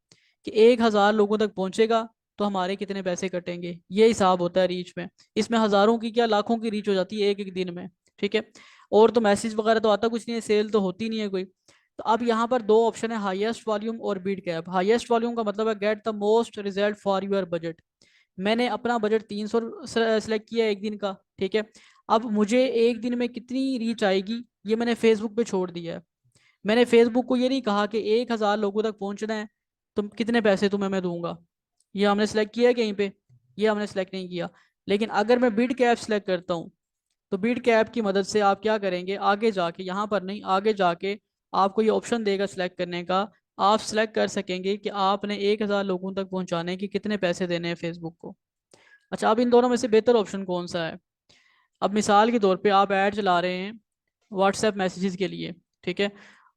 कि 1,000 लोगों तक पहुंचेगा तो हमारे कितने पैसे कटेंगे, ये हिसाब होता है रीच में। इसमें हज़ारों की क्या लाखों की रीच हो जाती है एक एक दिन में। ठीक है, और तो मैसेज वगैरह तो आता कुछ नहीं है, सेल तो होती नहीं है कोई। तो अब यहाँ पर दो ऑप्शन है, हाईएस्ट वॉल्यूम और बीट कैप। हाईएस्ट वॉल्यूम का मतलब है gate the most result for your budget. मैंने अपना बजट 300 सेलेक्ट किया एक दिन का। ठीक है, अब मुझे एक दिन में कितनी रीच आएगी ये मैंने फेसबुक पे छोड़ दिया है। मैंने फेसबुक को ये नहीं कहा कि 1,000 लोगों तक पहुंचना है, तुम कितने पैसे तुम्हें मैं दूंगा, ये हमने सेलेक्ट किया है कहीं पे, ये हमने सेलेक्ट नहीं किया। लेकिन अगर मैं बिड कैप सेलेक्ट करता हूँ, तो बिड कैप की मदद से आप क्या करेंगे, आगे जाके, यहाँ पर नहीं, आगे जाके आपको ये ऑप्शन देगा सिलेक्ट करने का। आप सिलेक्ट कर सकेंगे कि आपने 1,000 लोगों तक पहुंचाने के कितने पैसे देने हैं फेसबुक को। अच्छा, अब इन दोनों में से बेहतर ऑप्शन कौन सा है। अब मिसाल के तौर पे आप ऐड चला रहे हैं व्हाट्सएप मैसेजेस के लिए। ठीक है,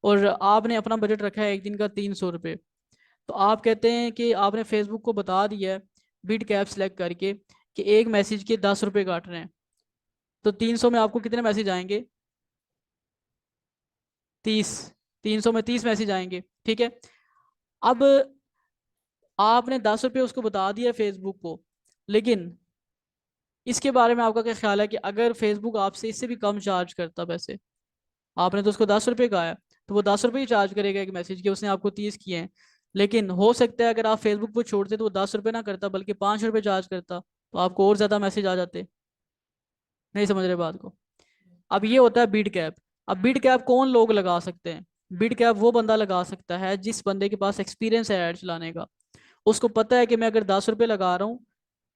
और आपने अपना बजट रखा है एक दिन का 300 रुपये। तो आप कहते हैं कि आपने फेसबुक को बता दिया है बिड कैप सेलेक्ट करके कि एक मैसेज के 10 रुपये काट रहे हैं, तो 300 में आपको कितने मैसेज आएंगे, 30। 300 में 30 मैसेज आएंगे। ठीक है, अब आपने 10 रुपये उसको बता दिया फेसबुक को, लेकिन इसके बारे में आपका क्या ख्याल है कि अगर फेसबुक आपसे इससे भी कम चार्ज करता पैसे, आपने तो उसको 10 रुपये कहा है, तो वो 10 रुपये ही चार्ज करेगा एक मैसेज के, उसने आपको 30 किए हैं। लेकिन हो सकता है अगर आप फेसबुक पर छोड़ते तो वो 10 रुपये ना करता बल्कि 5 रुपये चार्ज करता, तो आपको और ज़्यादा मैसेज आ जाते। नहीं समझ रहे बात को। अब ये होता है बीट कैप। अब बीट कैप कौन लोग लगा सकते हैं, बीट कैप वो बंदा लगा सकता है जिस बंदे के पास एक्सपीरियंस है ऐड चलाने का। उसको पता है कि मैं अगर 10 रुपये लगा रहा हूँ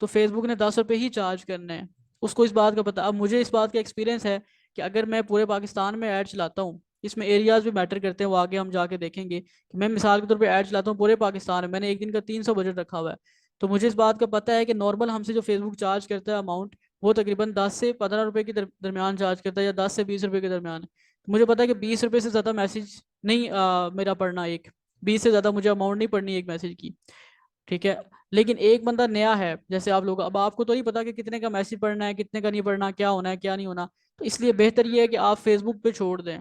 तो फेसबुक ने 10 रुपये ही चार्ज करने हैं। उसको इस बात का पता। अब मुझे इस बात का एक्सपीरियंस है कि अगर मैं पूरे पाकिस्तान में ऐड चलाता हूँ, इसमें एरियाज भी मैटर करते हैं, वो आगे हम जाके देखेंगे कि मैं मिसाल के तौर पे ऐड चलाता हूँ पूरे पाकिस्तान में, मैंने एक दिन का 300 बजट रखा हुआ है, तो मुझे इस बात का पता है कि नॉर्मल हमसे जो फेसबुक चार्ज करता है अमाउंट, वो तकरीबन 10 से 15 रुपये के दरमियान चार्ज करता है, या 10 से 20 रुपये के दरमियान। तो मुझे पता है कि 20 रुपये से ज़्यादा मैसेज नहीं मेरा पढ़ना एक, 20 से ज़्यादा मुझे अमाउंट नहीं पढ़नी एक मैसेज की। ठीक है। लेकिन एक बंदा नया है, जैसे आप लोग, अब आपको तो नहीं पता कि कितने का मैसेज पढ़ना है, कितने का नहीं पढ़ना, क्या होना है क्या नहीं होना। तो इसलिए बेहतर ये है कि आप फेसबुक पे छोड़ दें।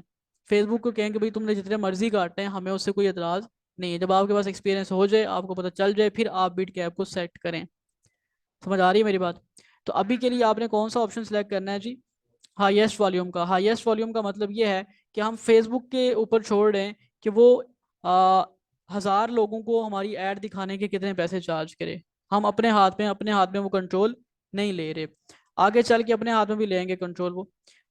फेसबुक को कहें कि भाई तुमने जितने मर्जी काटते हैं, हमें उससे कोई एतराज़ नहीं है। जब आपके पास एक्सपीरियंस हो जाए, आपको पता चल जाए, फिर आप बिट कैप को सेट करें। समझ आ रही है मेरी बात? तो अभी के लिए आपने कौन सा ऑप्शन सेलेक्ट करना है जी? हाईएस्ट वॉल्यूम का। हाईएस्ट वॉल्यूम का मतलब ये है कि हम फेसबुक के ऊपर छोड़ रहे हैं कि वो आ, 1,000 लोगों को हमारी ऐड दिखाने के कितने पैसे चार्ज करे। हम अपने हाथ में वो कंट्रोल नहीं ले रहे। आगे चल के अपने हाथ में भी लेंगे कंट्रोल वो।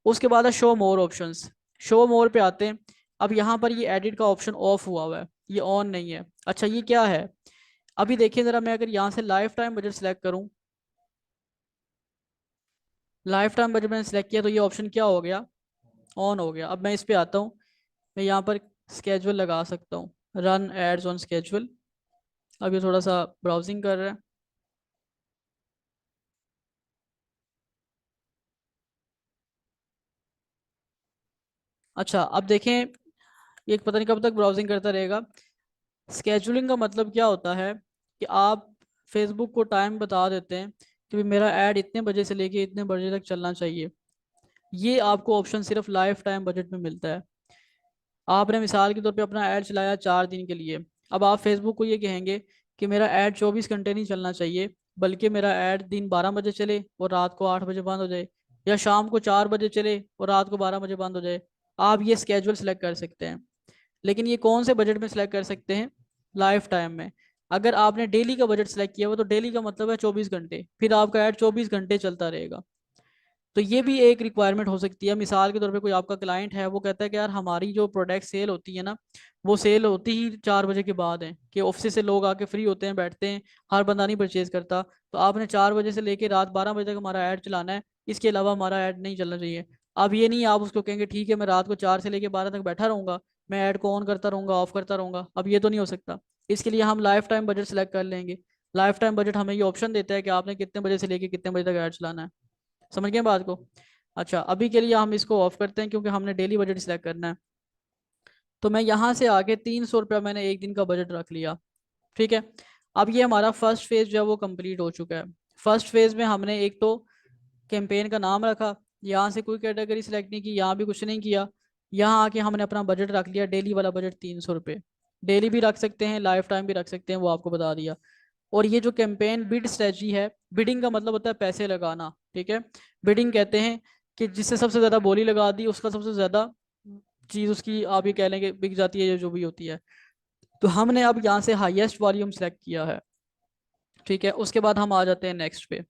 उसके बाद है शो मोर ऑप्शंस। शो मोर पे आते हैं। अब यहाँ पर ये एडिट का ऑप्शन ऑफ हुआ हुआ है, ये ऑन नहीं है। अच्छा, ये क्या है? अभी देखिए जरा, मैं अगर यहाँ से लाइफ टाइम बजट सेलेक्ट करूँ, लाइफ टाइम बजट मैंने सेलेक्ट किया तो ये ऑप्शन क्या हो गया? ऑन हो गया। अब मैं इस पे आता हूँ। मैं यहाँ पर स्केजुअल लगा सकता हूँ, रन एड्स ऑन स्केजुअल। अब ये थोड़ा सा ब्राउजिंग कर रहा है। अच्छा, अब देखें, ये पता नहीं कब तक ब्राउजिंग करता रहेगा। स्केजुलिंग का मतलब क्या होता है कि आप फेसबुक को टाइम बता देते हैं कि भाई मेरा ऐड इतने बजे से लेके इतने बजे तक चलना चाहिए। ये आपको ऑप्शन सिर्फ लाइफ टाइम बजट में मिलता है। आपने मिसाल के तौर पे अपना ऐड चलाया 4 दिन के लिए। अब आप फेसबुक को ये कहेंगे कि मेरा ऐड 24 घंटे नहीं चलना चाहिए, बल्कि मेरा ऐड दिन 12 बजे चले और रात को 8 बजे बंद हो जाए, या शाम को 4 बजे चले और रात को 12 बजे बंद हो जाए। आप ये स्केजुअल सेलेक्ट कर सकते हैं। लेकिन ये कौन से बजट में सेलेक्ट कर सकते हैं? लाइफ टाइम में। अगर आपने डेली का बजट सेलेक्ट किया हुआ, तो डेली का मतलब है 24 घंटे, फिर आपका ऐड 24 घंटे चलता रहेगा। तो ये भी एक रिक्वायरमेंट हो सकती है। मिसाल के तौर पे कोई आपका क्लाइंट है, वो कहता है कि यार हमारी जो प्रोडक्ट सेल होती है ना, वो सेल होती ही 4 बजे के बाद है, कि ऑफिस से लोग आके फ्री होते हैं, बैठते हैं, हर बंदा नहीं परचेज करता। तो आपने 4 बजे से लेके रात 12 बजे तक हमारा ऐड चलाना है, इसके अलावा हमारा ऐड नहीं चलना चाहिए। अब ये नहीं आप उसको कहेंगे ठीक है मैं रात को 4 से लेके 12 तक बैठा रहूंगा, मैं ऐड को ऑन करता रहूंगा ऑफ करता रहूंगा। अब ये तो नहीं हो सकता। इसके लिए हम लाइफ टाइम बजट सेलेक्ट कर लेंगे। लाइफ टाइम बजट हमें ये ऑप्शन देता है कि आपने कितने बजे से लेके कितने बजे तक ऐड चलाना है। समझ गए बात को? अच्छा, अभी के लिए हम इसको ऑफ करते हैं क्योंकि हमने डेली बजट सिलेक्ट करना है। तो मैं यहाँ से आगे 300 रुपया मैंने एक दिन का बजट रख लिया। ठीक है। अब ये हमारा फर्स्ट फेज जो है वो कंप्लीट हो चुका है। फर्स्ट फेज में हमने एक तो कैंपेन का नाम रखा, यहाँ से कोई कैटेगरी सिलेक्ट नहीं की, यहाँ भी कुछ नहीं किया। यहाँ आके हमने अपना बजट रख लिया, डेली वाला बजट 300 रुपये। डेली भी रख सकते हैं, लाइफ टाइम भी रख सकते हैं, वो आपको बता दिया। और ये जो कैंपेन बिड स्ट्रेटजी है, बिडिंग का मतलब होता है पैसे लगाना। ठीक है। बिडिंग कहते हैं कि जिससे सबसे ज़्यादा बोली लगा दी, उसका सबसे ज़्यादा चीज़ उसकी आप ये कह लेंगे बिक जाती है, जो भी होती है। तो हमने अब यहाँ से हाईएस्ट वॉल्यूम सेलेक्ट किया है। ठीक है। उसके बाद हम आ जाते हैं नेक्स्ट पे।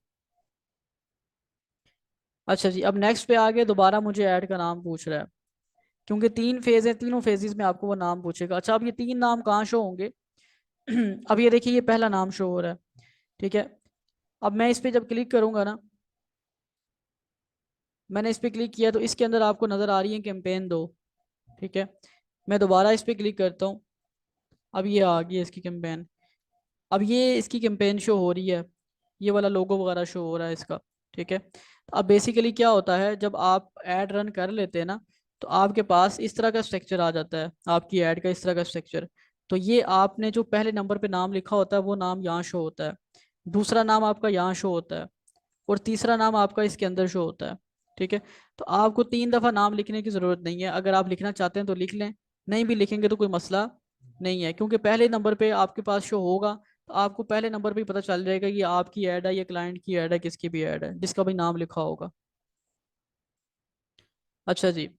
अच्छा जी, अब नेक्स्ट पे आगे दोबारा मुझे ऐड का नाम पूछ रहा है, क्योंकि 3 फेज है, तीनों फेजेस में आपको वो नाम पूछेगा। अच्छा, अब ये 3 नाम कहाँ शो होंगे? अब ये देखिए, ये पहला नाम शो हो रहा है। ठीक है। अब मैं इस पे जब क्लिक करूंगा ना, मैंने इस पे क्लिक किया तो इसके अंदर आपको नजर आ रही है कैंपेन 2। ठीक है। मैं दोबारा इस पे क्लिक करता हूँ। अब ये आ गई है इसकी कैंपेन। अब ये इसकी कैंपेन शो हो रही है, ये वाला लोगो वगैरह शो हो रहा है इसका। ठीक है। अब बेसिकली क्या होता है, जब आप ऐड रन कर लेते हैं ना, तो आपके पास इस तरह का स्ट्रक्चर आ जाता है, आपकी ऐड का इस तरह का स्ट्रक्चर। तो ये आपने जो पहले नंबर पे नाम लिखा होता है, वो नाम यहाँ शो होता है। दूसरा नाम आपका यहाँ शो होता है। और तीसरा नाम आपका इसके अंदर शो होता है। ठीक है। तो आपको 3 दफ़ा नाम लिखने की ज़रूरत नहीं है। अगर आप लिखना चाहते हैं तो लिख लें, नहीं भी लिखेंगे तो कोई मसला नहीं है, क्योंकि पहले नंबर पे आपके पास शो होगा। तो आपको पहले नंबर पे ही पता चल जाएगा कि ये आपकी ऐड है, ये क्लाइंट की ऐड है, किसकी भी ऐड है, जिसका भी नाम लिखा होगा। अच्छा जी।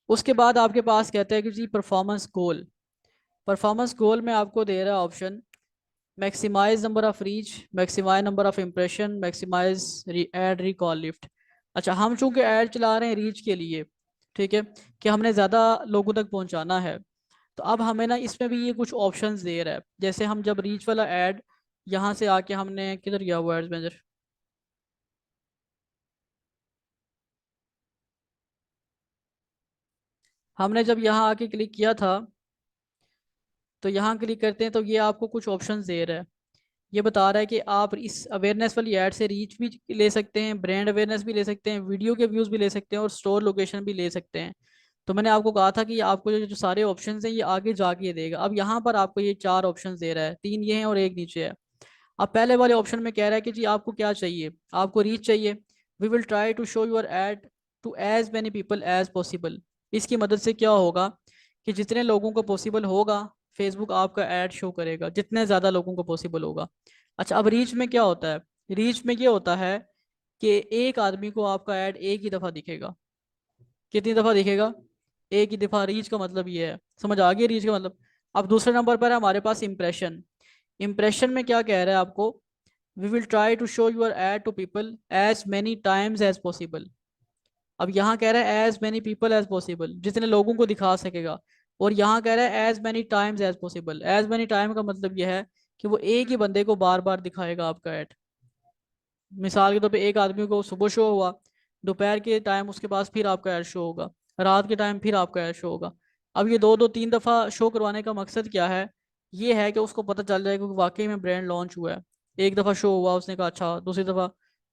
उसके बाद आपके पास कहते हैं कि जी परफॉर्मेंस गोल। परफॉर्मेंस गोल में आपको दे रहा है option maximise number of reach, maximise number of impression, maximise ad recall lift. अच्छा, हम चूंकि ऐड चला रहे हैं रीच के लिए, ठीक है, कि हमने ज़्यादा लोगों तक पहुंचाना है। तो अब हमें ना इसमें भी ये कुछ ऑप्शंस दे रहा है। जैसे हम जब रीच वाला ऐड, यहाँ से आके हमने किधर गया हुआ एड्स मैनेजर, हमने जब यहाँ आके क्लिक किया था, तो यहाँ क्लिक करते हैं तो ये आपको कुछ ऑप्शंस दे रहा है। ये बता रहा है कि आप इस अवेयरनेस वाली ऐड से रीच भी ले सकते हैं, ब्रांड अवेयरनेस भी ले सकते हैं, वीडियो के व्यूज़ भी ले सकते हैं, और स्टोर लोकेशन भी ले सकते हैं। तो मैंने आपको कहा था कि आपको जो सारे ऑप्शन हैं ये आगे जाके ये देगा। अब यहाँ पर आपको ये 4 ऑप्शन दे रहा है, 3 ये हैं और एक नीचे है। अब पहले वाले ऑप्शन में कह रहा है कि जी आपको क्या चाहिए, आपको रीच चाहिए। We will try to show your ad to as many people as possible. इसकी मदद से क्या होगा कि जितने लोगों को पॉसिबल होगा फेसबुक आपका ऐड शो करेगा, जितने ज़्यादा लोगों को पॉसिबल होगा। अच्छा, अब रीच में क्या होता है? रीच में ये होता है कि एक आदमी को आपका ऐड एक ही दफ़ा दिखेगा। कितनी दफ़ा दिखेगा? एक ही दफ़ा। रीच का मतलब ये है, समझ आ गई रीच का मतलब। अब दूसरे नंबर पर है हमारे पास इंप्रेशन। इंप्रेशन में क्या कह रहा है आपको? We will try to show your ad to people as many times as possible. अब यहाँ कह रहा है as many people as possible, जितने लोगों को दिखा सकेगा। और यहाँ कह रहा है as many times as possible. As many time का मतलब यह है कि वो एक ही बंदे को बार बार दिखाएगा आपका ऐड। मिसाल के तौर पे एक आदमी को सुबह शो हुआ, दोपहर के टाइम उसके पास फिर आपका ऐड शो होगा, रात के टाइम फिर आपका ऐड शो होगा। अब ये दो दो तीन दफ़ा शो करवाने का मकसद क्या है? ये है कि उसको पता चल जाएगा कि वाकई में ब्रांड लॉन्च हुआ है। एक दफ़ा शो हुआ, उसने कहा अच्छा, दूसरी दफ़ा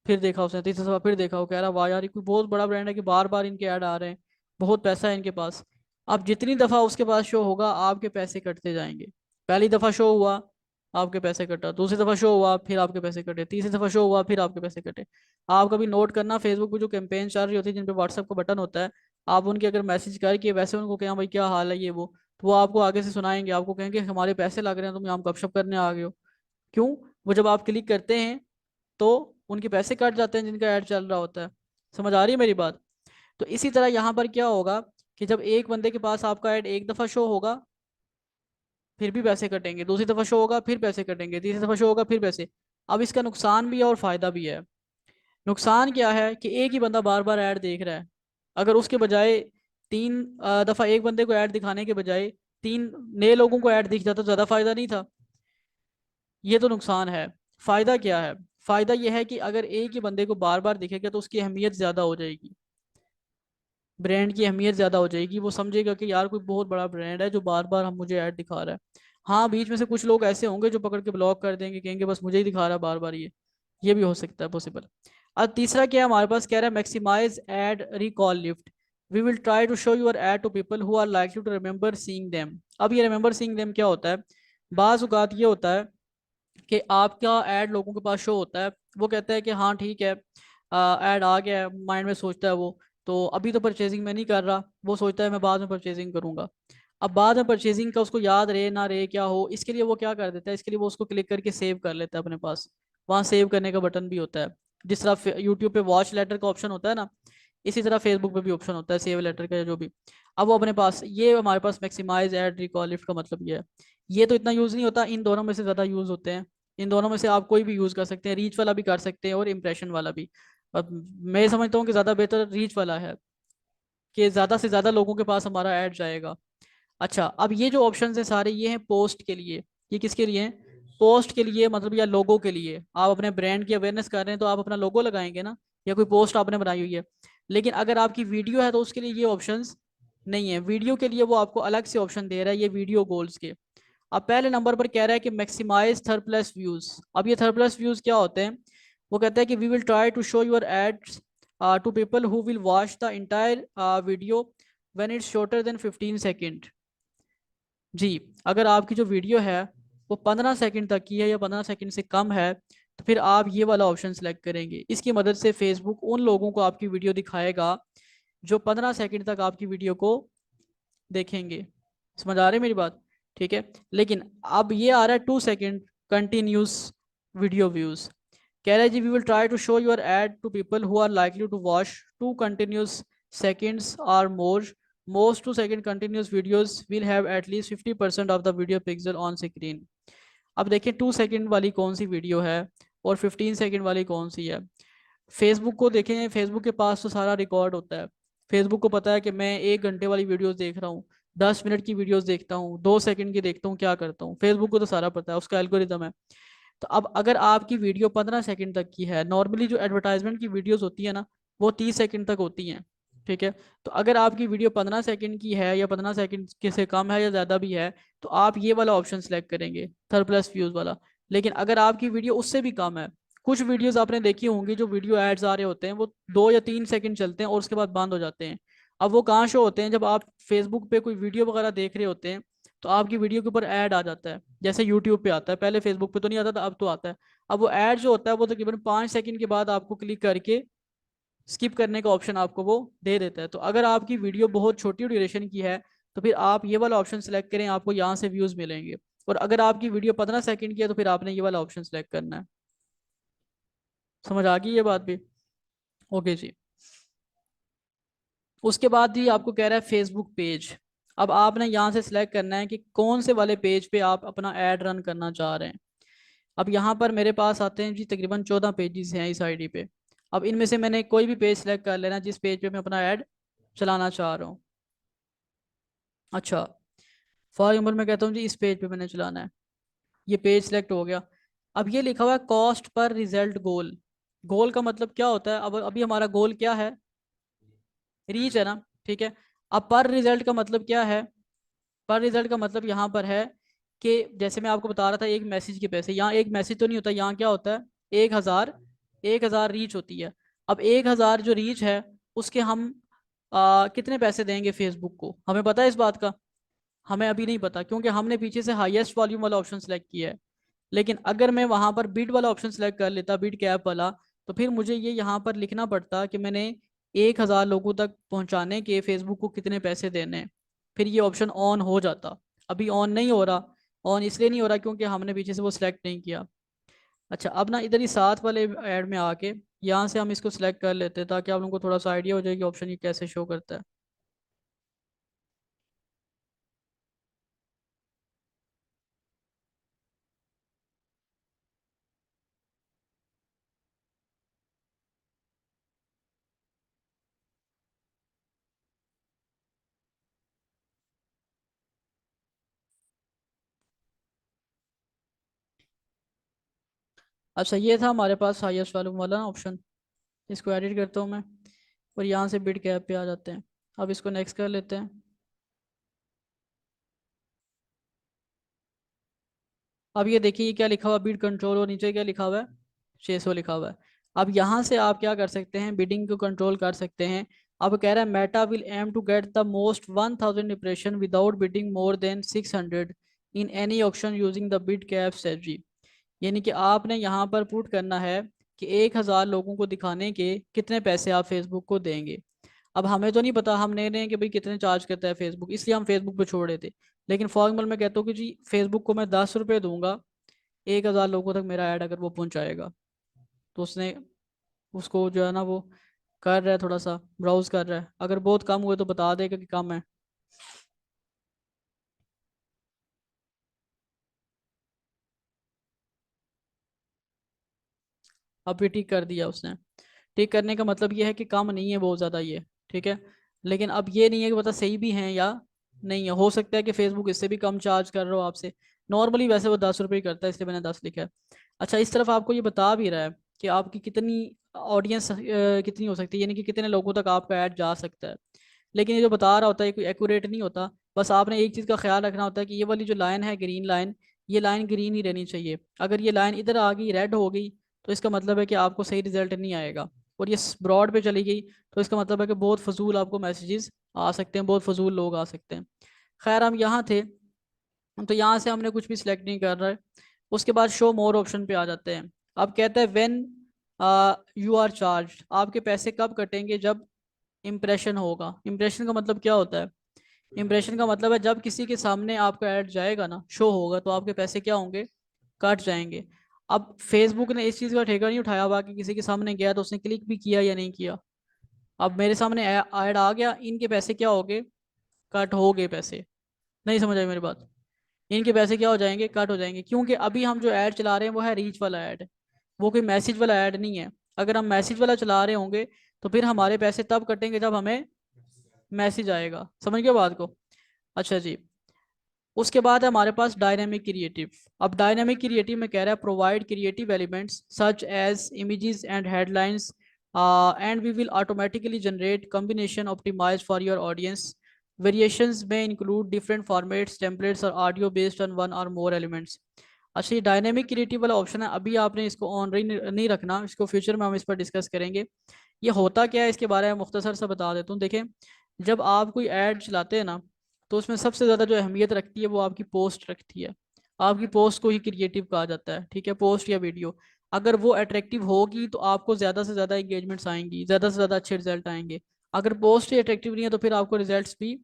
फिर देखा उसने, तीसरी दफ़ा फिर देखा, वो कह रहा वाह यार ये कोई बहुत बड़ा ब्रांड है कि बार बार इनके ऐड आ रहे हैं, बहुत पैसा है इनके पास। अब जितनी दफ़ा उसके पास शो होगा आपके पैसे कटते जाएंगे। पहली दफ़ा शो हुआ आपके पैसे कटा, दूसरी दफ़ा शो हुआ फिर आपके पैसे कटे, तीसरी दफ़ा शो हुआ फिर आपके पैसे कटे। आप कभी नोट करना फेसबुक पे जो कैंपेन चल रही होती है जिन पे व्हाट्सएप का बटन होता है, आप उनके अगर मैसेज करके वैसे उनको कहें भाई क्या हाल है ये वो, तो वो आपको आगे से सुनाएंगे, आपको कहेंगे हमारे पैसे लग रहे हैं, तुम यहाँ गपशप करने आ गए हो। क्यों? वो जब आप क्लिक करते हैं तो उनके पैसे कट जाते हैं जिनका ऐड चल रहा होता है। समझ आ रही है मेरी बात? तो इसी तरह यहाँ पर क्या होगा कि जब एक बंदे के पास आपका ऐड एक दफ़ा शो होगा फिर भी पैसे कटेंगे, दूसरी दफ़ा शो होगा फिर पैसे कटेंगे, तीसरी दफ़ा शो होगा फिर पैसे। अब इसका नुकसान भी है और फ़ायदा भी है। नुकसान क्या है कि एक ही बंदा बार बार ऐड देख रहा है। अगर उसके बजाय तीन दफ़ा एक बंदे को ऐड दिखाने के बजाय तीन नए लोगों को ऐड दिख जाता तो ज़्यादा फ़ायदा नहीं था? ये तो नुकसान है। फ़ायदा क्या है? फ़ायदा यह है कि अगर एक ही बंदे को बार बार दिखेगा तो उसकी अहमियत ज़्यादा हो जाएगी, ब्रांड की अहमियत ज़्यादा हो जाएगी। वो समझेगा कि यार कोई बहुत बड़ा ब्रांड है जो बार बार हम मुझे ऐड दिखा रहा है। हाँ, बीच में से कुछ लोग ऐसे होंगे जो पकड़ के ब्लॉक कर देंगे, कहेंगे बस मुझे ही दिखा रहा है बार बार ये भी हो सकता है पॉसिबल। अब तीसरा क्या है हमारे पास? कह रहा है maximise ad recall lift. We will try to show your ad to people who are likely to remember seeing them. अब ये रिमेंबर सीइंग देम क्या होता है? बाज़ औक़ात ये होता है कि आपका ऐड लोगों के पास शो होता है, वो कहता है कि हाँ ठीक है ऐड आ गया है, माइंड में सोचता है वो, तो अभी तो परचेजिंग मैं नहीं कर रहा, वो सोचता है मैं बाद में परचेजिंग करूंगा। अब बाद में परचेजिंग का उसको याद रहे ना रहे क्या हो, इसके लिए वो क्या कर देता है, इसके लिए वो उसको क्लिक करके सेव कर लेता है अपने पास। वहाँ सेव करने का बटन भी होता है। जिस तरह यूट्यूब पे वॉच लेटर का ऑप्शन होता है ना, इसी तरह फेसबुक पे भी ऑप्शन होता है सेव लेटर का या जो भी। अब वो अपने पास, ये हमारे पास मैक्सिमाइज एड रिकॉल लिफ्ट का मतलब ये है। ये तो इतना यूज़ नहीं होता, इन दोनों में से ज़्यादा यूज़ होते हैं। इन दोनों में से आप कोई भी यूज़ कर सकते हैं, रीच वाला भी कर सकते हैं और इम्प्रेशन वाला भी। अब मैं समझता हूँ कि ज़्यादा बेहतर रीच वाला है कि ज़्यादा से ज़्यादा लोगों के पास हमारा ऐड जाएगा। अच्छा, अब ये जो ऑप्शंस हैं सारे ये हैं पोस्ट के लिए। ये किसके लिए हैं? पोस्ट के लिए, मतलब या लोगो के लिए। आप अपने ब्रांड की अवेयरनेस कर रहे हैं तो आप अपना लोगो लगाएंगे ना, या कोई पोस्ट आपने बनाई हुई है। लेकिन अगर आपकी वीडियो है तो उसके लिए ये ऑप्शंस नहीं है। वीडियो के लिए वो आपको अलग से ऑप्शन दे रहा है, ये वीडियो गोल्स के। अब पहले नंबर पर कह रहा है कि मैक्सिमाइज थर्ड प्लस व्यूज। अब ये थर्ड प्लस व्यूज क्या होते हैं? वो कहता है कि we will try to show your ads to people who will watch the entire video when it's shorter than 15 second. जी, अगर आपकी जो वीडियो है वो 15 सेकंड तक की है या 15 सेकंड से कम है तो फिर आप ये वाला ऑप्शन सेलेक्ट करेंगे। इसकी मदद से फेसबुक उन लोगों को आपकी वीडियो दिखाएगा जो 15 सेकंड तक आपकी वीडियो को देखेंगे। समझ आ रही है मेरी बात? ठीक है। लेकिन अब ये आ रहा है 2 सेकेंड कंटिन्यूस वीडियो व्यूज। कह रहा है जी we will try to show your ad to people who are likely to watch 2 continuous seconds or more. Most 2 second continuous videos will have at least 50% of the video pixel on screen. अब देखिए 2 second वाली कौन सी video है और 15 second वाली कौन सी है। Facebook को देखें, फेसबुक के पास तो सारा रिकॉर्ड होता है। फेसबुक को पता है कि मैं 1 घंटे वाली वीडियोस देख रहा हूँ, 10 मिनट की वीडियोस देखता हूँ, 2 सेकंड की देखता हूँ, क्या करता हूँ, फेसबुक को तो सारा पता है, उसका एल्गोरिदम है। तो अब अगर आपकी वीडियो 15 सेकंड तक की है, नॉर्मली जो एडवर्टाइजमेंट की वीडियोस होती है ना वो 30 सेकंड तक होती हैं। ठीक है। तो अगर आपकी वीडियो 15 सेकंड की है या 15 सेकंड के से कम है या ज़्यादा भी है तो आप ये वाला ऑप्शन सेलेक्ट करेंगे, थर्ड प्लस व्यूज़ वाला। लेकिन अगर आपकी वीडियो उससे भी कम है, कुछ वीडियोस आपने देखी होंगी जो वीडियो एड्स आ रहे होते हैं वो 2 या 3 सेकंड चलते हैं और उसके बाद बंद हो जाते हैं। अब वो कहाँ शो होते हैं, जब आप फेसबुक पे कोई वीडियो वगैरह देख रहे होते हैं तो आपकी वीडियो के ऊपर ऐड आ जाता है, जैसे यूट्यूब पे आता है, पहले फेसबुक पे तो नहीं आता था, अब तो आता है। अब वो ऐड जो होता है वो तकरीबन 5 सेकंड के बाद आपको क्लिक करके स्किप करने का ऑप्शन आपको वो दे देता है। तो अगर आपकी वीडियो बहुत छोटी ड्यूरेशन की है तो फिर आप ये वाला ऑप्शन सेलेक्ट करें, आपको यहाँ से व्यूज़ मिलेंगे। और अगर आपकी वीडियो 15 सेकंड की है तो फिर आपने ये वाला ऑप्शन सेलेक्ट करना है। समझ आ गई ये बात भी? ओके जी। उसके बाद ही आपको कह रहा है फेसबुक पेज। अब आपने यहाँ से सिलेक्ट करना है कि कौन से वाले पेज पे आप अपना ऐड रन करना चाह रहे हैं। अब यहाँ पर मेरे पास आते हैं जी तकरीबन 14 पेजेस हैं इस आईडी पे। अब इनमें से मैंने कोई भी पेज सेलेक्ट कर लेना जिस पेज पे मैं अपना ऐड चलाना चाह रहा हूँ। अच्छा, फॉर एग्जाम्पल मैं कहता हूँ जी इस पेज पे मैंने चलाना है। ये पेज सेलेक्ट हो गया। अब ये लिखा हुआ है कॉस्ट पर रिजल्ट गोल। गोल का मतलब क्या होता है? अब अभी हमारा गोल क्या है? रीच है ना, ठीक है। अब पर रिजल्ट का मतलब क्या है? पर रिजल्ट का मतलब यहाँ पर है कि जैसे मैं आपको बता रहा था एक मैसेज के पैसे, यहाँ एक मैसेज तो नहीं होता, यहाँ क्या होता है? 1,000, 1,000 रीच होती है। अब 1,000 जो रीच है उसके हम कितने पैसे देंगे फेसबुक को, हमें पता है इस बात का? हमें अभी नहीं पता, क्योंकि हमने पीछे से हाईएस्ट वॉल्यूम वाला ऑप्शन सेलेक्ट किया है। लेकिन अगर मैं वहां पर बिड वाला ऑप्शन सेलेक्ट कर लेता, बिड कैप वाला, तो फिर मुझे ये यहाँ पर लिखना पड़ता कि मैंने 1,000 लोगों तक पहुंचाने के फेसबुक को कितने पैसे देने हैं। फिर ये ऑप्शन ऑन हो जाता। अभी ऑन नहीं हो रहा। ऑन इसलिए नहीं हो रहा क्योंकि हमने पीछे से वो सिलेक्ट नहीं किया। अच्छा, अब ना इधर ही साथ वाले ऐड में आके यहाँ से हम इसको सिलेक्ट कर लेते हैं ताकि आप लोगों को थोड़ा सा आइडिया हो जाए कि ऑप्शन ये कैसे शो करता है। अच्छा, ये था हमारे पास हाईएस्ट वॉल्यूम वाला ऑप्शन। इसको एडिट करता हूँ मैं और यहाँ से बिड कैप पे आ जाते हैं। अब इसको नेक्स्ट कर लेते हैं। अब ये देखिए ये क्या लिखा हुआ, बिड कंट्रोल, और नीचे क्या लिखा हुआ है? 600 लिखा हुआ है। अब यहाँ से आप क्या कर सकते हैं, बिडिंग को कंट्रोल कर सकते हैं। अब कह रहा है Meta will aim to get the most 1,000 impression without bidding more than 600 in any auction using the bid cap strategy. यानी कि आपने यहाँ पर पुट करना है कि 1,000 लोगों को दिखाने के कितने पैसे आप फेसबुक को देंगे। अब हमें तो नहीं पता, हम नहीं रहे कि भाई कितने चार्ज करता है फेसबुक, इसलिए हम फेसबुक पे छोड़ देते। लेकिन फॉर्मल मैं कहता हूँ कि जी फेसबुक को मैं 10 रुपये दूंगा 1,000 लोगों तक मेरा ऐड अगर वो पहुंचाएगा। तो उसने, उसको जो है ना वो कर रहा है, थोड़ा सा ब्राउज कर रहा है, अगर बहुत कम हुए तो बता देगा कि कम है। अब ये टिक कर दिया उसने। टिक करने का मतलब ये है कि कम नहीं है बहुत ज़्यादा ये, ठीक है। लेकिन अब ये नहीं है कि पता सही भी हैं या नहीं है, हो सकता है कि फेसबुक इससे भी कम चार्ज कर रहा हो आपसे। नॉर्मली वैसे वो 10 रुपये ही करता है, इसलिए मैंने 10 लिखा है। अच्छा, इस तरफ आपको ये बता भी रहा है कि आपकी कितनी ऑडियंस कितनी हो सकती है, यानी कि कितने लोगों तक आपका ऐड जा सकता है। लेकिन ये जो बता रहा होता है कोई एक्यूरेट नहीं होता। बस आपने एक चीज़ का ख्याल रखना होता है कि ये वाली जो लाइन है ग्रीन लाइन, ये लाइन ग्रीन ही रहनी चाहिए। अगर ये लाइन इधर आ गई रेड हो गई तो इसका मतलब है कि आपको सही रिजल्ट नहीं आएगा। और ये ब्रॉड पे चली गई तो इसका मतलब है कि बहुत फजूल आपको मैसेजेस आ सकते हैं, बहुत फजूल लोग आ सकते हैं। खैर हम यहाँ थे, तो यहाँ से हमने कुछ भी सिलेक्ट नहीं कर रहा है। उसके बाद शो मोर ऑप्शन पे आ जाते हैं। अब कहता है व्हेन यू आर चार्ज, आपके पैसे कब कटेंगे? जब इम्प्रेशन होगा। इम्प्रेशन का मतलब क्या होता है? इम्प्रेशन का मतलब है जब किसी के सामने आपका ऐड जाएगा ना, शो होगा, तो आपके पैसे क्या होंगे? कट जाएंगे। अब फेसबुक ने इस चीज़ का ठेका नहीं उठाया हुआ कि किसी के सामने गया तो उसने क्लिक भी किया या नहीं किया। अब मेरे सामने ऐड आ गया, इनके पैसे क्या हो गए? कट हो गए पैसे। नहीं समझ आई मेरी बात? इनके पैसे क्या हो जाएंगे? कट हो जाएंगे, क्योंकि अभी हम जो ऐड चला रहे हैं वो है रीच वाला ऐड, वो कोई मैसेज वाला ऐड नहीं है। अगर हम मैसेज वाला चला रहे होंगे तो फिर हमारे पैसे तब कटेंगे जब हमें मैसेज आएगा। समझ गए बात को? अच्छा जी। उसके बाद है हमारे पास डायनेमिक क्रिएटिव। अब डायनेमिक क्रिएटिव में कह रहा है provide creative elements such as images and headlines and we will automatically generate combination optimise for your audience. Variations में इंक्लूड डिफरेंट फॉर्मेट्स टेम्पलेट्स और ऑडियो बेस्ड ऑन वन और more elements. अच्छा, ये dynamic creative वाला option है, अभी आपने इसको ऑन नहीं रखना, इसको फ्यूचर में हम इस पर डिस्कस करेंगे। ये होता क्या है इसके बारे में मुख्तसर सा बता देता हूँ। देखें, जब आप कोई ऐड चलाते हैं ना, तो उसमें सबसे ज़्यादा जो अहमियत रखती है वो आपकी पोस्ट रखती है। आपकी पोस्ट को ही क्रिएटिव कहा जाता है, ठीक है, पोस्ट या वीडियो। अगर वो अट्रैक्टिव होगी तो आपको ज़्यादा से ज़्यादा एंगेजमेंट्स आएंगी, ज़्यादा से ज़्यादा अच्छे रिजल्ट आएंगे। अगर पोस्ट ही अट्रैक्टिव नहीं है तो फिर आपको रिजल्ट्स भी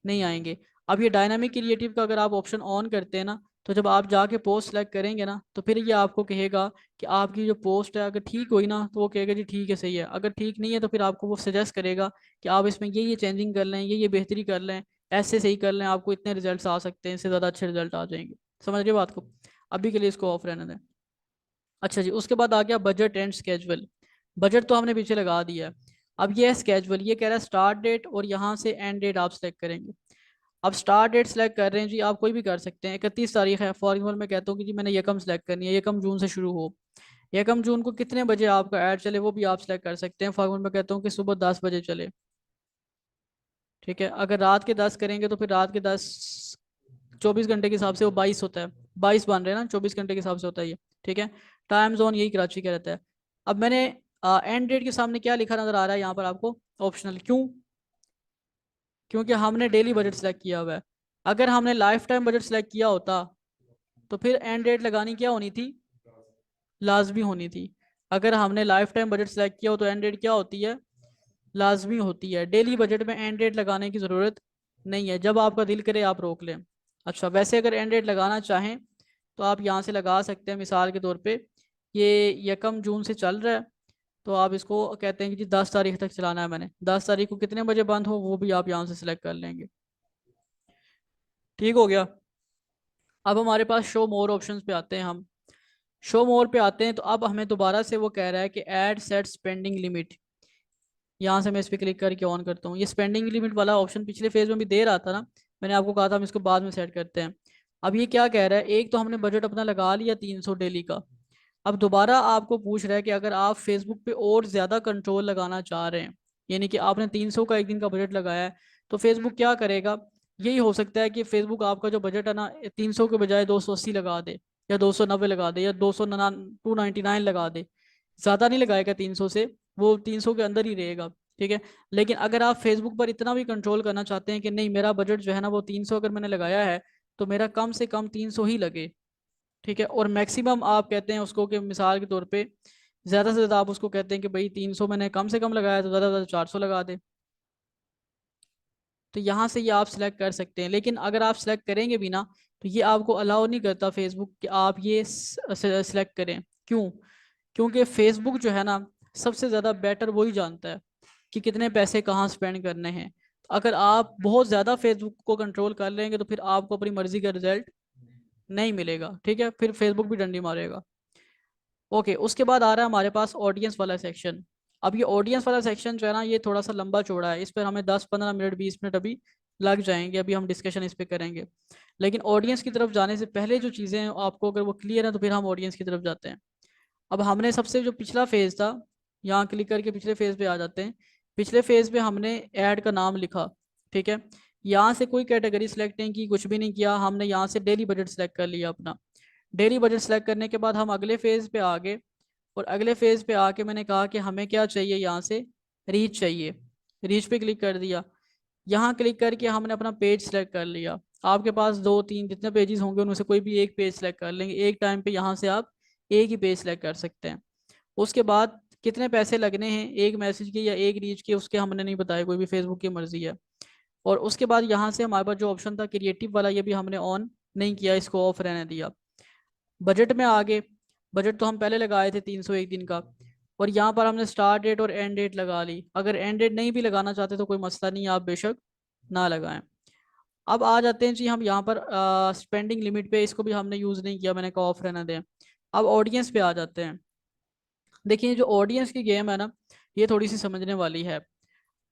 नहीं आएंगे। अब ये डायनामिक क्रिएटिव का अगर आप ऑप्शन ऑन करते हैं ना, तो जब आप जाके पोस्ट सेलेक्ट करेंगे ना, तो फिर ये आपको कहेगा कि आपकी जो पोस्ट है अगर ठीक हुई ना, तो वो कहेगा जी ठीक है सही है। अगर ठीक नहीं है तो फिर आपको वो सजेस्ट करेगा कि आप इसमें ये चेंजिंग कर लें, ये बेहतरी कर लें, ऐसे सही कर लें, आपको इतने रिजल्ट्स आ सकते हैं, इससे ज़्यादा अच्छे रिजल्ट आ जाएंगे। समझ रहे हो बात को? अभी के लिए इसको ऑफ रहने दें। अच्छा जी, उसके बाद आ गया बजट एंड स्केजुअल। बजट तो हमने पीछे लगा दिया है। अब ये है स्केजुअल, ये कह रहा है स्टार्ट डेट और यहाँ से एंड डेट आप सेलेक्ट करेंगे। अब स्टार्ट डेट सेलेक्ट कर रहे हैं जी, आप कोई भी कर सकते हैं। 31 तारीख है, फॉर एग्जाम्पल मैं कहता हूँ कि जी मैंने यकम सेलेक्ट करनी है, यकम जून से शुरू हो। यकम जून को कितने बजे आपका ऐड चले वो भी आप सेलेक्ट कर सकते हैं। फॉर एग्जाम्पल मैं कहता हूँ कि सुबह 10 बजे चले, ठीक है। अगर रात के 10 करेंगे तो फिर रात के 10, 24 घंटे के हिसाब से वो 22 होता है। 22 बन रहे हैं ना, 24 घंटे के हिसाब से होता है ये, ठीक है। टाइम जोन यही कराची का रहता है। अब मैंने एंड डेट के सामने क्या लिखा नजर आ रहा है यहाँ पर आपको? ऑप्शनल। क्यों? क्योंकि हमने डेली बजट सेलेक्ट किया हुआ है। अगर हमने लाइफ टाइम बजट सेलेक्ट किया होता तो फिर एंड डेट लगानी क्या होनी थी? लाजमी होनी थी। अगर हमने लाइफ टाइम बजट सेलेक्ट किया हो तो एंड डेट क्या होती है? लाजमी होती है। डेली बजट में एंड डेट लगाने की ज़रूरत नहीं है, जब आपका दिल करे आप रोक लें। अच्छा, वैसे अगर एंड डेट लगाना चाहें तो आप यहाँ से लगा सकते हैं। मिसाल के तौर पे ये यकम जून से चल रहा है, तो आप इसको कहते हैं कि जी 10 तारीख तक चलाना है। मैंने 10 तारीख को कितने बजे बंद हो वो भी आप यहाँ से सिलेक्ट कर लेंगे। ठीक हो गया। अब हमारे पास शो मोर ऑप्शंस पे आते हैं हम। शो मोर पे आते हैं तो अब हमें दोबारा से वो कह रहा है कि ऐड सेट स्पेंडिंग लिमिट। यहाँ से मैं इस पर क्लिक करके ऑन करता हूँ। ये स्पेंडिंग लिमिट वाला ऑप्शन पिछले फेज में भी दे रहा था ना, मैंने आपको कहा था हम इसको बाद में सेट करते हैं। अब ये क्या कह रहा है, एक तो हमने बजट अपना लगा लिया 300 डेली का। अब दोबारा आपको पूछ रहा है कि अगर आप फेसबुक पे और ज़्यादा कंट्रोल लगाना चाह रहे हैं, यानी कि आपने 300 का एक दिन का बजट लगाया है, तो फेसबुक क्या करेगा? यही हो सकता है कि फेसबुक आपका जो बजट है ना 300 के बजाय 280 लगा दे, या 290 लगा दे, या 299 लगा दे। ज़्यादा नहीं लगाएगा 300 से, वो 300 के अंदर ही रहेगा, ठीक है। लेकिन अगर आप फेसबुक पर इतना भी कंट्रोल करना चाहते हैं कि नहीं मेरा बजट जो है ना वो 300 अगर मैंने लगाया है तो मेरा कम से कम 300 ही लगे, ठीक है। और मैक्सिमम आप कहते हैं उसको कि मिसाल के तौर पे ज़्यादा से ज़्यादा आप उसको कहते हैं कि भाई 300 मैंने कम से कम लगाया तो ज़्यादा से ज़्यादा 400 लगा दे। तो यहाँ से ये आप सिलेक्ट कर सकते हैं। लेकिन अगर आप सिलेक्ट करेंगे भी ना, तो ये आपको अलाउ नहीं करता फेसबुक कि आप ये सिलेक्ट करें। क्यों? क्योंकि फेसबुक जो है ना सबसे ज़्यादा बेटर वही जानता है कि कितने पैसे कहाँ स्पेंड करने हैं। अगर आप बहुत ज़्यादा फेसबुक को कंट्रोल कर लेंगे तो फिर आपको अपनी मर्जी का रिजल्ट नहीं मिलेगा, ठीक है, फिर फेसबुक भी डंडी मारेगा। ओके, उसके बाद आ रहा है हमारे पास ऑडियंस वाला सेक्शन। अब ये ऑडियंस वाला सेक्शन जो है ना ये थोड़ा सा लंबा चौड़ा है, इस पर हमें 10 15 मिनट 20 मिनट अभी लग जाएंगे, अभी हम डिस्कशन इस पे करेंगे। लेकिन ऑडियंस की तरफ जाने से पहले जो चीज़ें हैं आपको अगर वो क्लियर है तो फिर हम ऑडियंस की तरफ जाते हैं। अब हमने सबसे जो पिछला फेज था, यहाँ क्लिक करके पिछले फेज पे आ जाते हैं। पिछले फेज पे हमने ऐड का नाम लिखा, ठीक है। यहाँ से कोई कैटेगरी सिलेक्ट नहीं की, कुछ भी नहीं किया, हमने यहाँ से डेली बजट सेलेक्ट कर लिया अपना। डेली बजट सेलेक्ट करने के बाद हम अगले फेज पे आ गए, और अगले फेज पे आके मैंने कहा कि हमें क्या चाहिए, यहाँ से रीच चाहिए। रीच पे क्लिक कर दिया। यहाँ क्लिक करके हमने अपना पेज सेलेक्ट कर लिया। आपके पास दो तीन जितने पेजेस होंगे उनमें से कोई भी एक पेज सेलेक्ट कर लेंगे, एक टाइम पे यहाँ से आप एक ही पेज सेलेक्ट कर सकते हैं। उसके बाद कितने पैसे लगने हैं एक मैसेज के या एक रीच के, उसके हमने नहीं बताया, कोई भी फेसबुक की मर्जी है। और उसके बाद यहाँ से हमारे पास जो ऑप्शन था क्रिएटिव वाला, ये भी हमने ऑन नहीं किया, इसको ऑफ रहने दिया। बजट में आगे, बजट तो हम पहले लगाए थे 300 एक दिन का, और यहाँ पर हमने स्टार्ट डेट और एंड डेट लगा ली। अगर एंड डेट नहीं भी लगाना चाहते तो कोई मसला नहीं है, आप बेशक ना लगाएं। अब आ जाते हैं जी हम यहाँ पर स्पेंडिंग लिमिट पे, इसको भी हमने यूज़ नहीं किया, मैंने कहा ऑफ रहना दें। अब ऑडियंस पे आ जाते हैं। देखिए जो ऑडियंस की गेम है ना, ये थोड़ी सी समझने वाली है।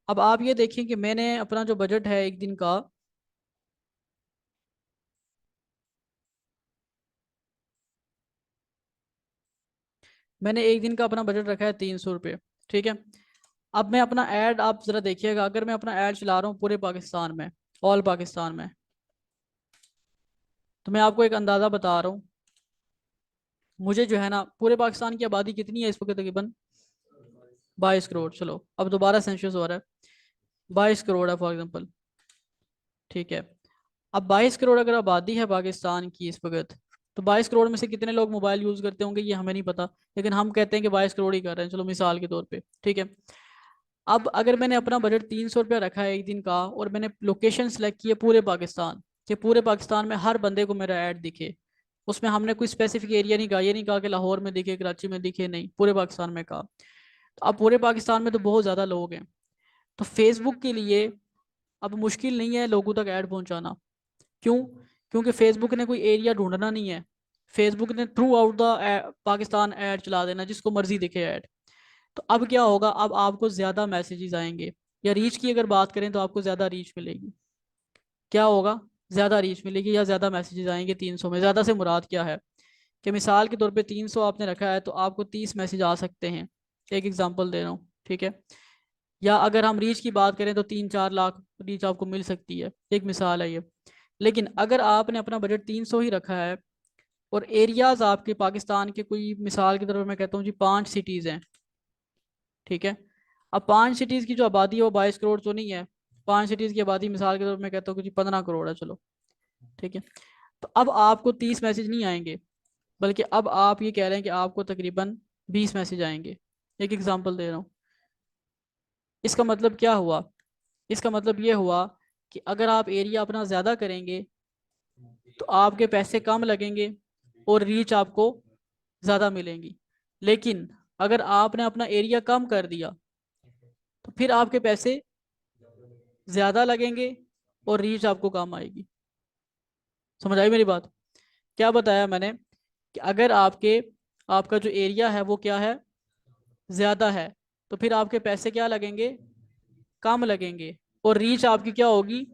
अब आप ये देखिए कि मैंने अपना जो बजट है एक दिन का, मैंने एक दिन का अपना बजट रखा है 300 रुपये, ठीक है। अब मैं अपना ऐड, आप ज़रा देखिएगा, अगर मैं अपना ऐड चला रहा हूँ पूरे पाकिस्तान में, ऑल पाकिस्तान में, तो मैं आपको एक अंदाज़ा बता रहा हूँ। मुझे जो है ना पूरे पाकिस्तान की आबादी कितनी है इस वक्त? तकरीबन 22 करोड़। चलो अब दोबारा सेंसस हो रहा है। 22 करोड़ है फॉर एग्जाम्पल, ठीक है। अब 22 करोड़ अगर आबादी है पाकिस्तान की इस वक्त, तो 22 करोड़ में से कितने लोग मोबाइल यूज करते होंगे ये हमें नहीं पता, लेकिन हम कहते हैं कि 22 करोड़ ही कर रहे हैं, चलो मिसाल के तौर पे, ठीक है। अब अगर मैंने अपना बजट 300 रुपया रखा है एक दिन का, और मैंने लोकेशन सेलेक्ट की है पूरे पाकिस्तान, कि पूरे पाकिस्तान में हर बंदे को मेरा ऐड दिखे, उसमें हमने कोई स्पेसिफिक एरिया नहीं कहा, ये नहीं कहा कि लाहौर में दिखे, कराची में दिखे, नहीं, पूरे पाकिस्तान में कहा। तो अब पूरे पाकिस्तान में तो बहुत ज़्यादा लोग हैं, तो फेसबुक के लिए अब मुश्किल नहीं है लोगों तक ऐड पहुंचाना। क्यों? क्योंकि फेसबुक ने कोई एरिया ढूंढना नहीं है, फेसबुक ने through out the Pakistan add चला देना, जिसको मर्जी दिखे ऐड। तो अब क्या होगा, अब आपको ज़्यादा मैसेजेस आएंगे, या रीच की अगर बात करें तो आपको ज़्यादा रीच मिलेगी। क्या होगा, ज़्यादा रीच मिलेगी या ज़्यादा मैसेजेस आएंगे। 300 में ज़्यादा से मुराद क्या है, कि मिसाल के तौर पे 300 आपने रखा है तो आपको 30 मैसेज आ सकते हैं, एक एग्जांपल दे रहा हूँ, ठीक है। या अगर हम रीच की बात करें तो 3-4 लाख रीच आपको मिल सकती है, एक मिसाल है ये। लेकिन अगर आपने अपना बजट 300 ही रखा है, और एरियाज आपके पाकिस्तान के कोई मिसाल की तरफ मैं कहता हूँ जी 5 सिटीज़ हैं, ठीक है। अब 5 सिटीज़ की जो आबादी है वो 22 करोड़ तो नहीं है, 5 सिटीज़ की आबादी मिसाल के तौर पर मैं कहता हूँ कि जी 15 करोड़ है, चलो, ठीक है। तो अब आपको 30 मैसेज नहीं आएंगे, बल्कि अब आप ये कह रहे हैं कि आपको तकरीबन 20 मैसेज आएंगे, एक एग्जांपल दे रहा हूँ। इसका मतलब क्या हुआ, इसका मतलब ये हुआ कि अगर आप एरिया अपना ज़्यादा करेंगे तो आपके पैसे कम लगेंगे और रीच आपको ज़्यादा मिलेंगी। लेकिन अगर आपने अपना एरिया कम कर दिया तो फिर आपके पैसे ज़्यादा लगेंगे और रीच आपको कम आएगी। समझ आई मेरी बात? क्या बताया मैंने, कि अगर आपका जो एरिया है वो क्या है, ज़्यादा है, तो फिर आपके पैसे क्या लगेंगे, कम लगेंगे, और रीच आपकी क्या होगी,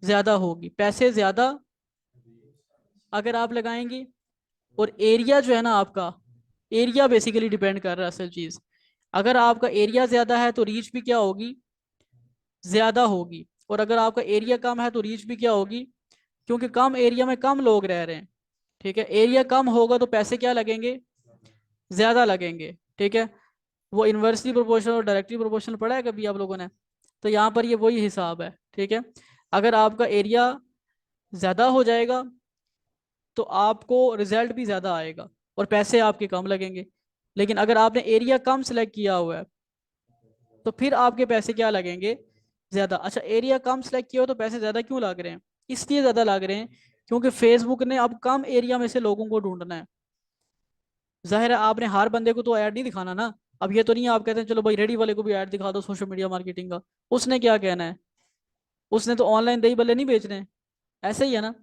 ज़्यादा होगी। पैसे ज़्यादा अगर आप लगाएंगे, और एरिया जो है ना आपका, एरिया बेसिकली डिपेंड कर रहा है असल चीज़। अगर आपका एरिया ज़्यादा है तो रीच भी क्या होगी, ज़्यादा होगी। और अगर आपका एरिया कम है तो रीच भी क्या होगी, क्योंकि कम एरिया में कम लोग रह रहे हैं, ठीक है। एरिया कम होगा तो पैसे क्या लगेंगे, ज़्यादा लगेंगे, ठीक है। वो इन्वर्सली प्रोपोर्शनल और डायरेक्टली प्रोपोर्शनल पढ़ा है कभी आप लोगों ने? तो यहाँ पर ये वही हिसाब है, ठीक है। अगर आपका एरिया ज़्यादा हो जाएगा तो आपको रिजल्ट भी ज़्यादा आएगा और पैसे आपके कम लगेंगे। लेकिन अगर आपने एरिया कम सेलेक्ट किया हुआ है तो फिर आपके पैसे क्या लगेंगे, ज़्यादा। अच्छा, एरिया कम सेलेक्ट किया हो तो पैसे ज़्यादा क्यों लग रहे हैं? इसलिए ज़्यादा लग रहे हैं क्योंकि फेसबुक ने अब कम एरिया में से लोगों को ढूंढना है। जाहिर है आपने हर बंदे को तो ऐड नहीं दिखाना ना। अब ये तो नहीं है आप कहते हैं चलो भाई रेडी वाले को भी ऐड दिखा दो सोशल मीडिया मार्केटिंग का, उसने क्या कहना है, उसने तो ऑनलाइन दही बल्ले नहीं बेचने। ऐसे ही है ना।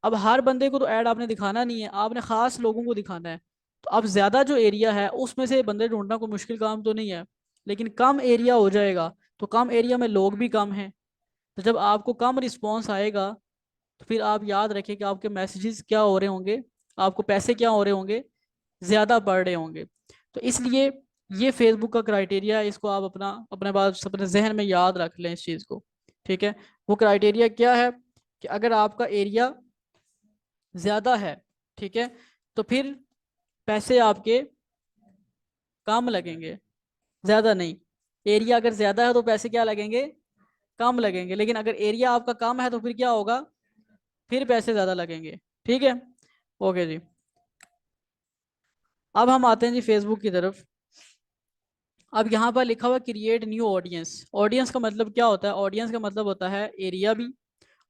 अब हर बंदे को तो ऐड आपने दिखाना नहीं है, आपने खास लोगों को दिखाना है। तो अब ज्यादा जो एरिया है उसमें से बंदे ढूंढना कोई मुश्किल काम तो नहीं है। लेकिन कम एरिया हो जाएगा तो कम एरिया में लोग भी कम हैं, तो जब आपको कम रिस्पॉन्स आएगा तो फिर आप याद रखें कि आपके मैसेजेस क्या हो रहे होंगे, आपको पैसे क्या हो रहे होंगे, ज़्यादा बढ़ रहे होंगे। तो इसलिए ये फेसबुक का क्राइटेरिया है, इसको आप अपने पास अपने जहन में याद रख लें इस चीज़ को, ठीक है। वो क्राइटेरिया क्या है, कि अगर आपका एरिया ज़्यादा है, ठीक है, तो फिर पैसे आपके कम लगेंगे, ज़्यादा नहीं। एरिया अगर ज़्यादा है तो पैसे क्या लगेंगे, कम लगेंगे। लेकिन अगर एरिया आपका कम है तो फिर क्या होगा, फिर पैसे ज़्यादा लगेंगे, ठीक है। ओके जी। अब हम आते हैं जी फेसबुक की तरफ। अब यहाँ पर लिखा हुआ क्रिएट न्यू ऑडियंस। ऑडियंस का मतलब क्या होता है, ऑडियंस का मतलब होता है एरिया भी,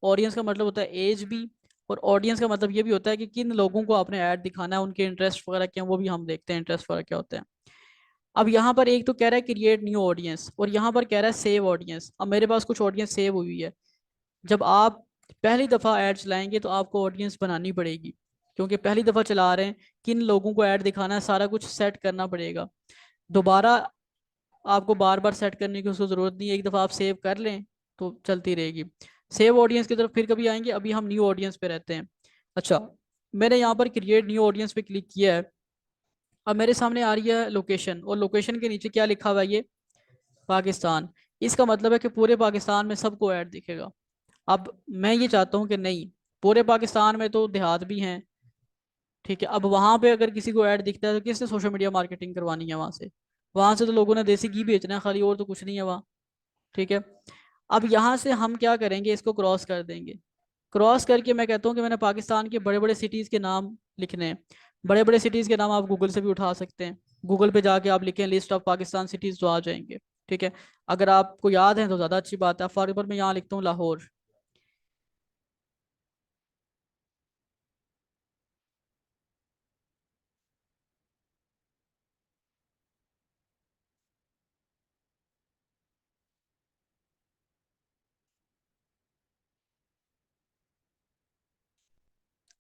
ऑडियंस का मतलब होता है एज भी, और ऑडियंस का मतलब ये भी होता है कि किन लोगों को आपने ऐड दिखाना है, उनके इंटरेस्ट वगैरह क्या हैं, वो भी हम देखते हैं इंटरेस्ट वगैरह क्या होते हैं। अब यहाँ पर एक तो कह रहा है क्रिएट न्यू ऑडियंस, और यहाँ पर कह रहा है सेव ऑडियंस। अब मेरे पास कुछ ऑडियंस सेव हुई है। जब आप पहली दफ़ा ऐड चलाएंगे तो आपको ऑडियंस बनानी पड़ेगी, क्योंकि पहली दफ़ा चला रहे हैं, किन लोगों को ऐड दिखाना है सारा कुछ सेट करना पड़ेगा। दोबारा आपको बार बार सेट करने की उसको ज़रूरत नहीं है, एक दफ़ा आप सेव कर लें तो चलती रहेगी। सेव ऑडियंस की तरफ फिर कभी आएंगे, अभी हम न्यू ऑडियंस पे रहते हैं। अच्छा, मैंने यहाँ पर क्रिएट न्यू ऑडियंस पे क्लिक किया है। अब मेरे सामने आ रही है लोकेशन, और लोकेशन के नीचे क्या लिखा हुआ है, ये पाकिस्तान। इसका मतलब है कि पूरे पाकिस्तान में सबको ऐड दिखेगा। अब मैं ये चाहता हूँ कि नहीं, पूरे पाकिस्तान में तो देहात भी हैं, ठीक है। अब वहां पे अगर किसी को ऐड दिखता है तो किसने सोशल मीडिया मार्केटिंग करवानी है वहां से? वहां से तो लोगों ने देसी घी बेचना है खाली, और तो कुछ नहीं है वहाँ, ठीक है। अब यहाँ से हम क्या करेंगे, इसको क्रॉस कर देंगे। क्रॉस करके मैं कहता हूँ कि मैंने पाकिस्तान के बड़े बड़े सिटीज़ के नाम लिखने हैं। बड़े बड़े सिटीज़ के नाम आप गूगल से भी उठा सकते हैं। गूगल पे जाके आप लिखें लिस्ट ऑफ पाकिस्तान सिटीज़ तो आ जाएंगे। ठीक है, अगर आपको याद है तो ज़्यादा अच्छी बात है। फॉर एग्जाम्पल मैं यहाँ लिखता हूँ लाहौर।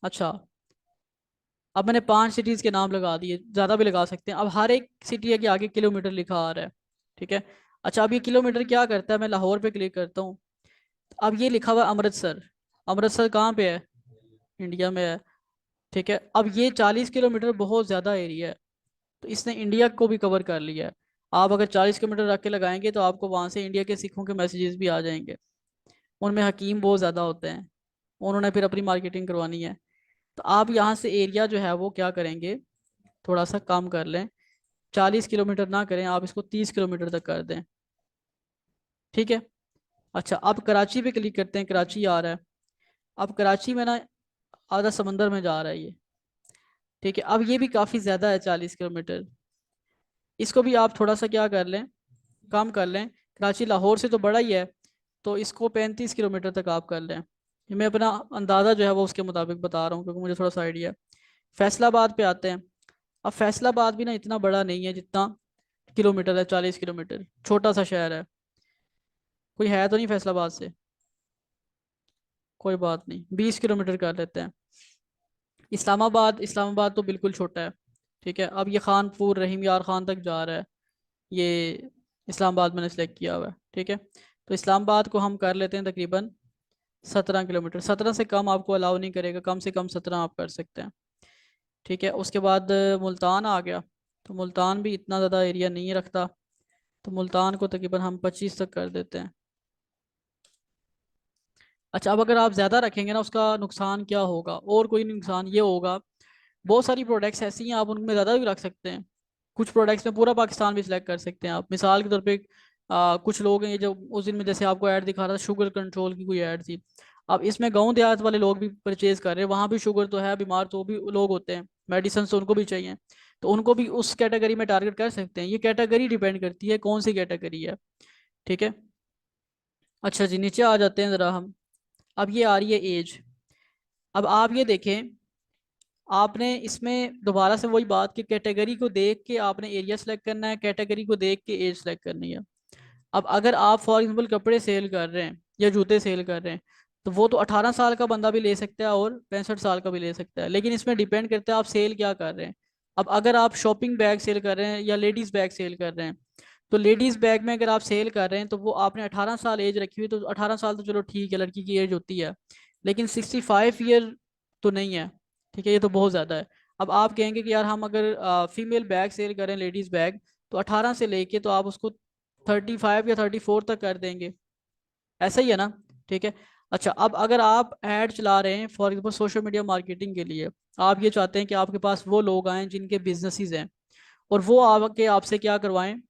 अच्छा, अब मैंने 5 सिटीज़ के नाम लगा दिए, ज़्यादा भी लगा सकते हैं। अब हर एक सिटी के आगे किलोमीटर लिखा आ रहा है। ठीक है, अच्छा अब ये किलोमीटर क्या करता है, मैं लाहौर पे क्लिक करता हूँ। अब ये लिखा हुआ है अमृतसर। अमृतसर कहाँ पे है? इंडिया में है। ठीक है, अब ये 40 किलोमीटर बहुत ज़्यादा एरिया है, तो इसने इंडिया को भी कवर कर लिया है। आप अगर 40 किलोमीटर रख के लगाएंगे तो आपको वहाँ से इंडिया के सिखों के मैसेजेस भी आ जाएंगे। उनमें हकीम बहुत ज़्यादा होते हैं, उन्होंने फिर अपनी मार्केटिंग करवानी है। तो आप यहाँ से एरिया जो है वो क्या करेंगे, थोड़ा सा कम कर लें। 40 किलोमीटर ना करें आप, इसको 30 किलोमीटर तक कर दें। ठीक है, अच्छा अब कराची पे क्लिक करते हैं, कराची आ रहा है। अब कराची में ना आधा समंदर में जा रहा है ये। ठीक है, अब ये भी काफ़ी ज़्यादा है 40 किलोमीटर। इसको भी आप थोड़ा सा क्या कर लें, कम कर लें। कराची लाहौर से तो बड़ा ही है, तो इसको 35 किलोमीटर तक आप कर लें। ये मैं अपना अंदाज़ा जो है वो उसके मुताबिक बता रहा हूँ, क्योंकि मुझे थोड़ा सा आइडिया है। फैसलाबाद पे आते हैं। अब फैसलाबाद भी ना इतना बड़ा नहीं है जितना किलोमीटर है, 40 किलोमीटर, छोटा सा शहर है। कोई है तो नहीं फैसलाबाद से? कोई बात नहीं, 20 किलोमीटर कर लेते हैं। इस्लामाबाद, इस्लामाबाद तो बिल्कुल छोटा है। ठीक है, अब ये खानपुर रहीम यार खान तक जा रहा है ये। इस्लामाबाद मैंने सेलेक्ट किया हुआ है। ठीक है, तो इस्लामाबाद को हम कर लेते हैं तकरीबन 17 किलोमीटर। 17 से कम आपको अलाउ नहीं करेगा, कम से कम 17 आप कर सकते हैं। ठीक है, उसके बाद मुल्तान आ गया। तो मुल्तान भी इतना ज़्यादा एरिया नहीं रखता, तो मुल्तान को तकरीबन हम 25 तक कर देते हैं। अच्छा, अब अगर आप ज़्यादा रखेंगे ना, उसका नुकसान क्या होगा, और कोई नुकसान ये होगा, बहुत सारी प्रोडक्ट्स ऐसी हैं आप उनमें ज़्यादा भी रख सकते हैं। कुछ प्रोडक्ट्स में पूरा पाकिस्तान भी सिलेक्ट कर सकते हैं आप। मिसाल के तौर पे कुछ लोग हैं ये जो उस दिन में जैसे आपको ऐड दिखा रहा था, शुगर कंट्रोल की कोई ऐड थी। अब इसमें गांव देहात वाले लोग भी परचेज कर रहे हैं, वहाँ भी शुगर तो है, बीमार तो भी लोग होते हैं, मेडिसिन तो उनको भी चाहिए। तो उनको भी उस कैटेगरी में टारगेट कर सकते हैं। ये कैटेगरी डिपेंड करती है कौन सी कैटेगरी है। ठीक है, अच्छा जी नीचे आ जाते हैं ज़रा हम। अब ये आ रही है एज। अब आप ये देखें, आपने इसमें दोबारा से वही बात कि कैटेगरी को देख के आपने एरिया सेलेक्ट करना है, कैटेगरी को देख के एज सेलेक्ट करनी है। अब अगर आप फॉर एग्जाम्पल कपड़े सेल कर रहे हैं या जूते सेल कर रहे हैं, तो वो तो 18 साल का बंदा भी ले सकता है और 65 साल का भी ले सकता है, लेकिन इसमें डिपेंड करता है आप सेल क्या कर रहे हैं। अब अगर आप शॉपिंग बैग सेल कर रहे हैं या लेडीज़ बैग सेल कर रहे हैं, तो लेडीज़ बैग में अगर आप सेल कर रहे हैं तो वो आपने 18 साल एज रखी हुई, तो 18 साल तो चलो ठीक है, लड़की की एज होती है, लेकिन 65 ईयर तो नहीं है। ठीक है, ये तो बहुत ज़्यादा है। अब आप कहेंगे कि यार हम अगर फीमेल बैग सेल करें, लेडीज़ बैग, तो 18 से लेके तो आप उसको 35 या 34 तक कर देंगे, ऐसा ही है ना? ठीक है, अच्छा अब अगर आप ऐड चला रहे हैं for example social media marketing के लिए, आप ये चाहते हैं कि आपके पास वो लोग आएँ जिनके बिजनेसेस हैं, और वो आके आपसे क्या करवाएं,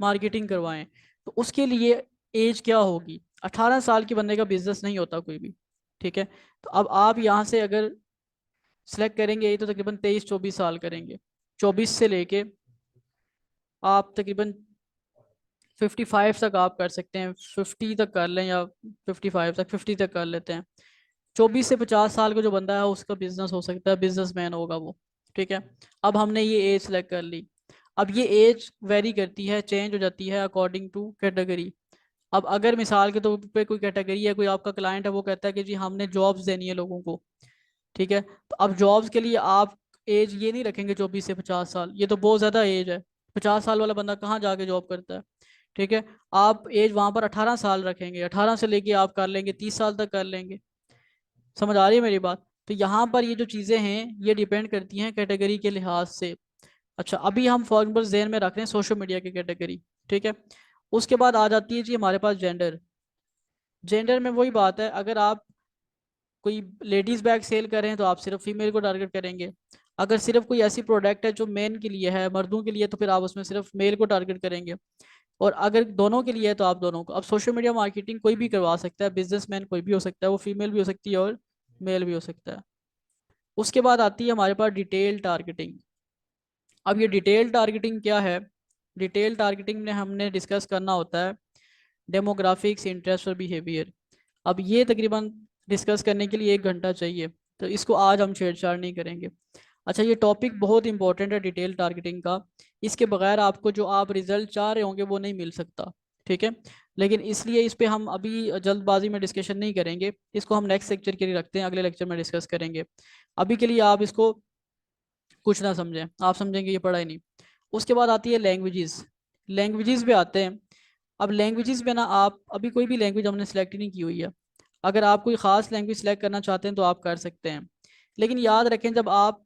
मार्केटिंग करवाएं, तो उसके लिए एज क्या होगी? 18 साल के बंदे का बिजनेस नहीं होता कोई भी। ठीक है, तो अब आप यहाँ से अगर सेलेक्ट करेंगे तो तकरीबन 23-24 साल करेंगे। 24 से लेके आप तकरीबन 55 तक आप कर सकते हैं, 50 तक कर लें, या 55 तक, 50 तक कर लेते हैं। 24 से 50 साल का जो बंदा है उसका बिजनेस हो सकता है, बिजनेसमैन होगा वो। ठीक है, अब हमने ये एज सेलेक्ट कर ली। अब ये एज वेरी करती है, चेंज हो जाती है अकॉर्डिंग टू कैटेगरी। अब अगर मिसाल के तौर पे कोई कैटेगरी है, कोई आपका क्लाइंट है, वो कहता है कि जी हमने जॉब्स देनी है लोगों को। ठीक है, तो अब जॉब्स के लिए आप एज ये नहीं रखेंगे 24 से 50 साल, ये तो बहुत ज़्यादा एज है। 50 साल वाला बंदा कहाँ जाके जॉब करता है? ठीक है, आप एज वहाँ पर 18 साल रखेंगे, 18 से लेके आप कर लेंगे 30 साल तक कर लेंगे। समझ आ रही है मेरी बात? तो यहाँ पर ये जो चीज़ें हैं ये डिपेंड करती हैं कैटेगरी के लिहाज से। अच्छा, अभी हम फॉर एग्जाम्पल जेन में रख रहे हैं सोशल मीडिया की कैटेगरी। ठीक है, उसके बाद आ जाती है जी हमारे पास जेंडर। जेंडर में वही बात है, अगर आप कोई लेडीज़ बैग सेल करें तो आप सिर्फ फीमेल को टारगेट करेंगे। अगर सिर्फ कोई ऐसी प्रोडक्ट है जो मेन के लिए है, मर्दों के लिए, तो फिर आप उसमें सिर्फ मेल को टारगेट करेंगे। और अगर दोनों के लिए है तो आप दोनों को। अब सोशल मीडिया मार्केटिंग कोई भी करवा सकता है, बिजनेसमैन कोई भी हो सकता है, वो फीमेल भी हो सकती है और मेल भी हो सकता है। उसके बाद आती है हमारे पास डिटेल टारगेटिंग। अब ये डिटेल टारगेटिंग क्या है? डिटेल टारगेटिंग में हमने डिस्कस करना होता है डेमोग्राफिक्स, इंटरेस्ट और बिहेवियर। अब ये तकरीबन डिस्कस करने के लिए 1 घंटा चाहिए, तो इसको आज हम छेड़छाड़ नहीं करेंगे। अच्छा, ये टॉपिक बहुत इंपॉर्टेंट है डिटेल टारगेटिंग का। इसके बगैर आपको जो आप रिजल्ट चाह रहे होंगे वो नहीं मिल सकता। ठीक है, लेकिन इसलिए इस पे हम अभी जल्दबाजी में डिस्कशन नहीं करेंगे, इसको हम नेक्स्ट लेक्चर के लिए रखते हैं, अगले लेक्चर में डिस्कस करेंगे। अभी के लिए आप इसको कुछ ना समझें, आप समझेंगे ये पढ़ा ही नहीं। उसके बाद आती है लैंग्वेजेस। लैंग्वेजेस पे आते हैं। अब लैंग्वेजेस में ना, आप अभी कोई भी लैंग्वेज हमने सेलेक्ट नहीं की हुई है। अगर आप कोई ख़ास लैंग्वेज सेलेक्ट करना चाहते हैं तो आप कर सकते हैं, लेकिन याद रखें जब आप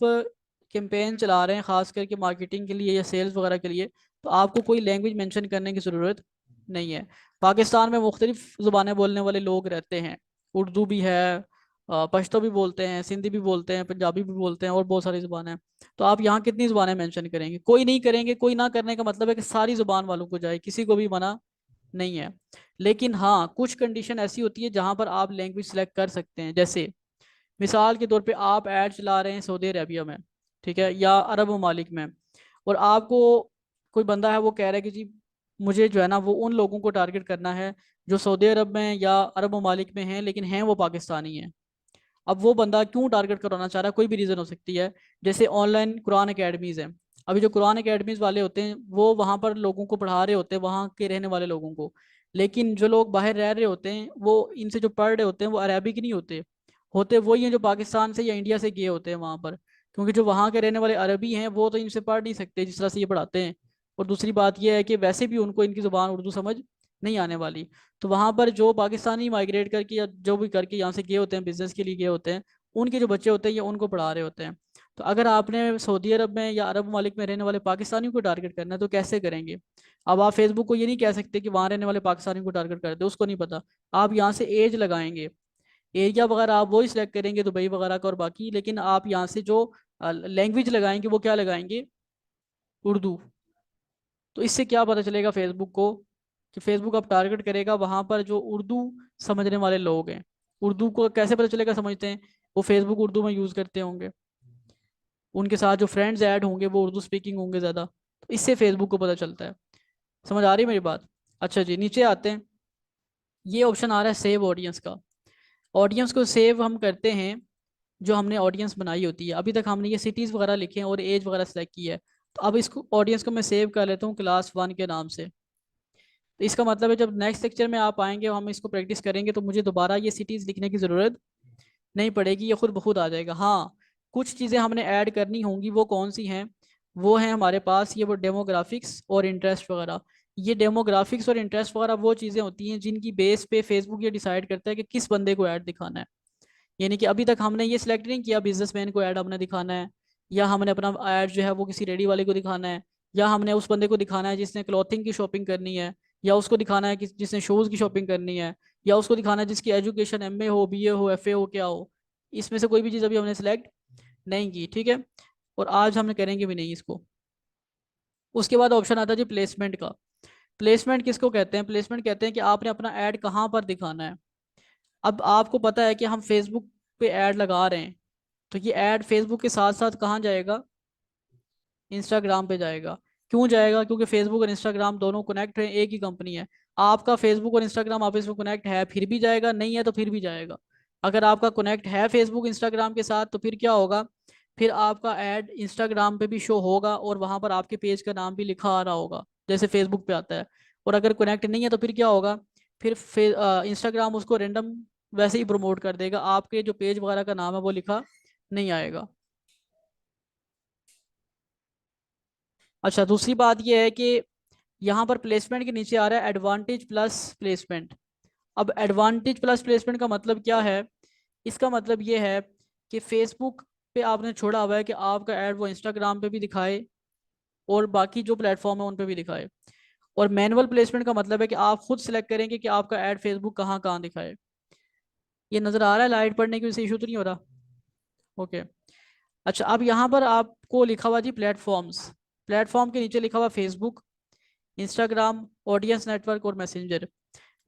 कैंपेन चला रहे हैं ख़ास करके मार्केटिंग के लिए या सेल्स वगैरह के लिए, तो आपको कोई लैंग्वेज मेंशन करने की ज़रूरत नहीं है। पाकिस्तान में मुख्तलिफ ज़ुबानें बोलने वाले लोग रहते हैं। उर्दू भी है, पश्तो भी बोलते हैं, सिंधी भी बोलते हैं, पंजाबी भी बोलते हैं, और बहुत सारी ज़ुबानें हैं। तो आप यहाँ कितनी ज़ुबानें मेंशन करेंगे? कोई नहीं करेंगे। कोई ना करने का मतलब है कि सारी ज़ुबान वालों को जाए, किसी को भी मना नहीं है। लेकिन हाँ, कुछ कंडीशन ऐसी होती है जहां पर आप लैंग्वेज सेलेक्ट कर सकते हैं। जैसे मिसाल के तौर पे आप ऐड चला रहे हैं सऊदी अरेबिया में, ठीक है, या अरब ममालिक में, और आपको कोई बंदा है वो कह रहा है कि जी मुझे जो है ना वो उन लोगों को टारगेट करना है जो सऊदी अरब में या अरब ममालिक में हैं लेकिन हैं वो पाकिस्तानी हैं। अब वो बंदा क्यों टारगेट करवाना चाह रहा है? कोई भी रीज़न हो सकती है। जैसे ऑनलाइन कुरान अकेडमीज़ हैं। अभी जो कुरान अकेडमीज़ वाले होते हैं वो वहाँ पर लोगों को पढ़ा रहे होते हैं, वहाँ के रहने वाले लोगों को। लेकिन जो लोग बाहर रह रहे होते हैं वो इनसे जो पढ़ रहे होते हैं वो अरेबिक नहीं होते। होते वही हैं जो पाकिस्तान से या इंडिया से गए होते हैं वहाँ पर, क्योंकि जो वहाँ के रहने वाले अरबी हैं वो तो इनसे पढ़ नहीं सकते जिस तरह से ये पढ़ाते हैं। और दूसरी बात यह है कि वैसे भी उनको इनकी ज़ुबान उर्दू समझ नहीं आने वाली। तो वहाँ पर जो पाकिस्तानी माइग्रेट करके या जो भी करके यहाँ से गए होते हैं, बिजनेस के लिए गए होते हैं, उनके जो बच्चे होते हैं ये उनको पढ़ा रहे होते हैं। तो अगर आपने सऊदी अरब में या अरब ममालिक में रहने वाले पाकिस्तानियों को टारगेट करना है तो कैसे करेंगे? अब आप फेसबुक को ये नहीं कह सकते कि वहाँ रहने वाले पाकिस्तानियों को टारगेट कर दे, उसको नहीं पता। आप यहाँ से एज लगाएंगे, एरिया वगैरह आप वही सिलेक्ट करेंगे दुबई वगैरह का और बाकी, लेकिन आप यहाँ से जो लैंग्वेज लगाएंगे वो क्या लगाएंगे? उर्दू। तो इससे क्या पता चलेगा फेसबुक को कि फेसबुक अब टारगेट करेगा वहां पर जो उर्दू समझने वाले लोग हैं। उर्दू को कैसे पता चलेगा समझते हैं? वो फेसबुक उर्दू में यूज़ करते होंगे, उनके साथ जो फ्रेंड्स ऐड होंगे वो उर्दू स्पीकिंग होंगे ज़्यादा, तो इससे फेसबुक को पता चलता है। समझ आ रही है मेरी बात? अच्छा जी, नीचे आते हैं। ये ऑप्शन आ रहा है सेव ऑडियंस का। ऑडियंस को सेव हम करते हैं जो हमने ऑडियंस बनाई होती है। अभी तक हमने ये सिटीज़ वगैरह लिखे हैं और एज वगैरह सेलेक्ट की है। तो अब इसको ऑडियंस को मैं सेव कर लेता हूँ क्लास 1 के नाम से। तो इसका मतलब है जब नेक्स्ट लेक्चर में आप आएंगे और हम इसको प्रैक्टिस करेंगे तो मुझे दोबारा ये सिटीज़ लिखने की ज़रूरत नहीं पड़ेगी, ये खुद ब खुद आ जाएगा। हाँ, कुछ चीज़ें हमने ऐड करनी होंगी, वो कौन सी हैं? वो हैं हमारे पास ये वो डेमोग्राफिक्स और इंटरेस्ट वगैरह। ये डेमोग्राफिक्स और इंटरेस्ट वगैरह वो चीज़ें होती हैं जिनकी बेस पे फेसबुक ये डिसाइड करता है कि किस बंदे को ऐड दिखाना है। यानी कि अभी तक हमने ये सिलेक्ट नहीं किया बिजनेसमैन को ऐड हमने दिखाना है, या हमने अपना ऐड जो है वो किसी रेडी वाले को दिखाना है, या हमने उस बंदे को दिखाना है जिसने क्लॉथिंग की शॉपिंग करनी है, या उसको दिखाना है कि जिसने शूज़ की शॉपिंग करनी है, या उसको दिखाना है जिसकी एजुकेशन एमए हो, बीए हो, एफए हो, क्या हो। इसमें से कोई भी चीज़ अभी हमने सेलेक्ट नहीं की, ठीक है, और आज हमने करेंगे भी नहीं इसको। उसके बाद ऑप्शन आता है जी प्लेसमेंट का। प्लेसमेंट किसको कहते हैं? प्लेसमेंट कहते हैं कि आपने अपना ऐड कहाँ पर दिखाना है। अब आपको पता है कि हम फेसबुक पे ऐड लगा रहे हैं, तो ये ऐड फेसबुक के साथ साथ कहाँ जाएगा? इंस्टाग्राम पे जाएगा। क्यों जाएगा? क्योंकि फेसबुक और इंस्टाग्राम दोनों कनेक्ट है, एक ही कंपनी है। आपका फेसबुक और इंस्टाग्राम आपस में कनेक्ट है फिर भी जाएगा, नहीं है तो फिर भी जाएगा। अगर आपका कनेक्ट है फेसबुक इंस्टाग्राम के साथ तो फिर क्या होगा? फिर आपका ऐड इंस्टाग्राम पे भी शो होगा और वहां पर आपके पेज का नाम भी लिखा आ रहा होगा जैसे फेसबुक पे आता है। और अगर कनेक्ट नहीं है तो फिर क्या होगा? फिर इंस्टाग्राम उसको रेंडम वैसे ही प्रमोट कर देगा, आपके जो पेज वगैरह का नाम है वो लिखा नहीं आएगा। अच्छा, दूसरी बात यह है कि यहाँ पर प्लेसमेंट के नीचे आ रहा है एडवांटेज प्लस प्लेसमेंट। अब एडवांटेज प्लस प्लेसमेंट का मतलब क्या है? इसका मतलब ये है कि फेसबुक पे आपने छोड़ा हुआ है कि आपका ऐड वो इंस्टाग्राम पे भी दिखाए और बाकी जो प्लेटफॉर्म है उन पे भी दिखाए। और मैनुअल प्लेसमेंट का मतलब है कि आप खुद सिलेक्ट करेंगे कि आपका ऐड फेसबुक कहाँ कहाँ दिखाए। ये नज़र आ रहा है? लाइट पड़ने की वजह से इशू तो नहीं हो रहा? ओके। अच्छा, अब यहाँ पर आपको लिखा हुआ जी प्लेटफॉर्म्स। प्लेटफॉर्म के नीचे लिखा हुआ फेसबुक, इंस्टाग्राम, ऑडियंस नेटवर्क और मैसेंजर।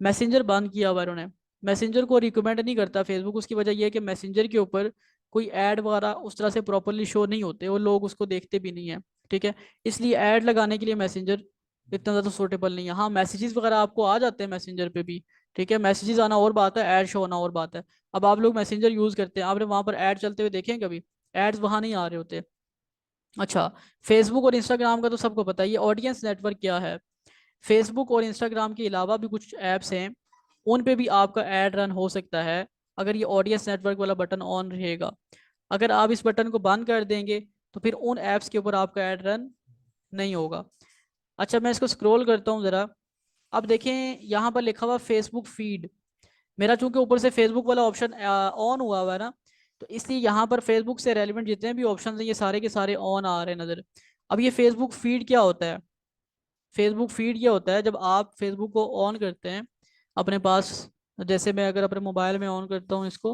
मैसेंजर बंद किया हुआ है उन्होंने। मैसेंजर को रिकमेंड नहीं करता फेसबुक, उसकी वजह यह है कि मैसेंजर के ऊपर कोई ऐड वगैरह उस तरह से प्रॉपरली शो नहीं होते और लोग उसको देखते भी नहीं है। ठीक है, इसलिए ऐड लगाने के लिए मैसेंजर इतना ज़्यादा सूटेबल नहीं है। हाँ, मैसेजेस वगैरह आपको आ जाते हैं मैसेंजर पे भी। ठीक है, मैसेजेस आना और बात है, ऐड शो होना और बात है। अब आप लोग मैसेंजर यूज़ करते हैं, आपने वहाँ पर ऐड चलते हुए देखे हैं कभी? एड्स वहाँ नहीं आ रहे होते। अच्छा, फेसबुक और इंस्टाग्राम का तो सबको पता है। ये ऑडियंस नेटवर्क क्या है? फेसबुक और इंस्टाग्राम के अलावा भी कुछ ऐप्स हैं, उन पे भी आपका ऐड रन हो सकता है अगर ये ऑडियंस नेटवर्क वाला बटन ऑन रहेगा। अगर आप इस बटन को बंद कर देंगे तो फिर उन ऐप्स के ऊपर आपका ऐड रन नहीं होगा। अच्छा, मैं इसको स्क्रॉल करता हूँ ज़रा। अब देखें, यहाँ पर लिखा हुआ फेसबुक फीड। मेरा चूंकि ऊपर से फेसबुक वाला ऑप्शन ऑन हुआ हुआ है ना, तो इसलिए यहाँ पर फेसबुक से रेलिवेंट जितने भी ऑप्शन हैं ये सारे के सारे ऑन आ रहे हैं नज़र। अब ये फेसबुक फीड क्या होता है? फेसबुक फीड ये होता है जब आप फेसबुक को ऑन करते हैं अपने पास। जैसे मैं अगर अपने मोबाइल में ऑन करता हूँ इसको।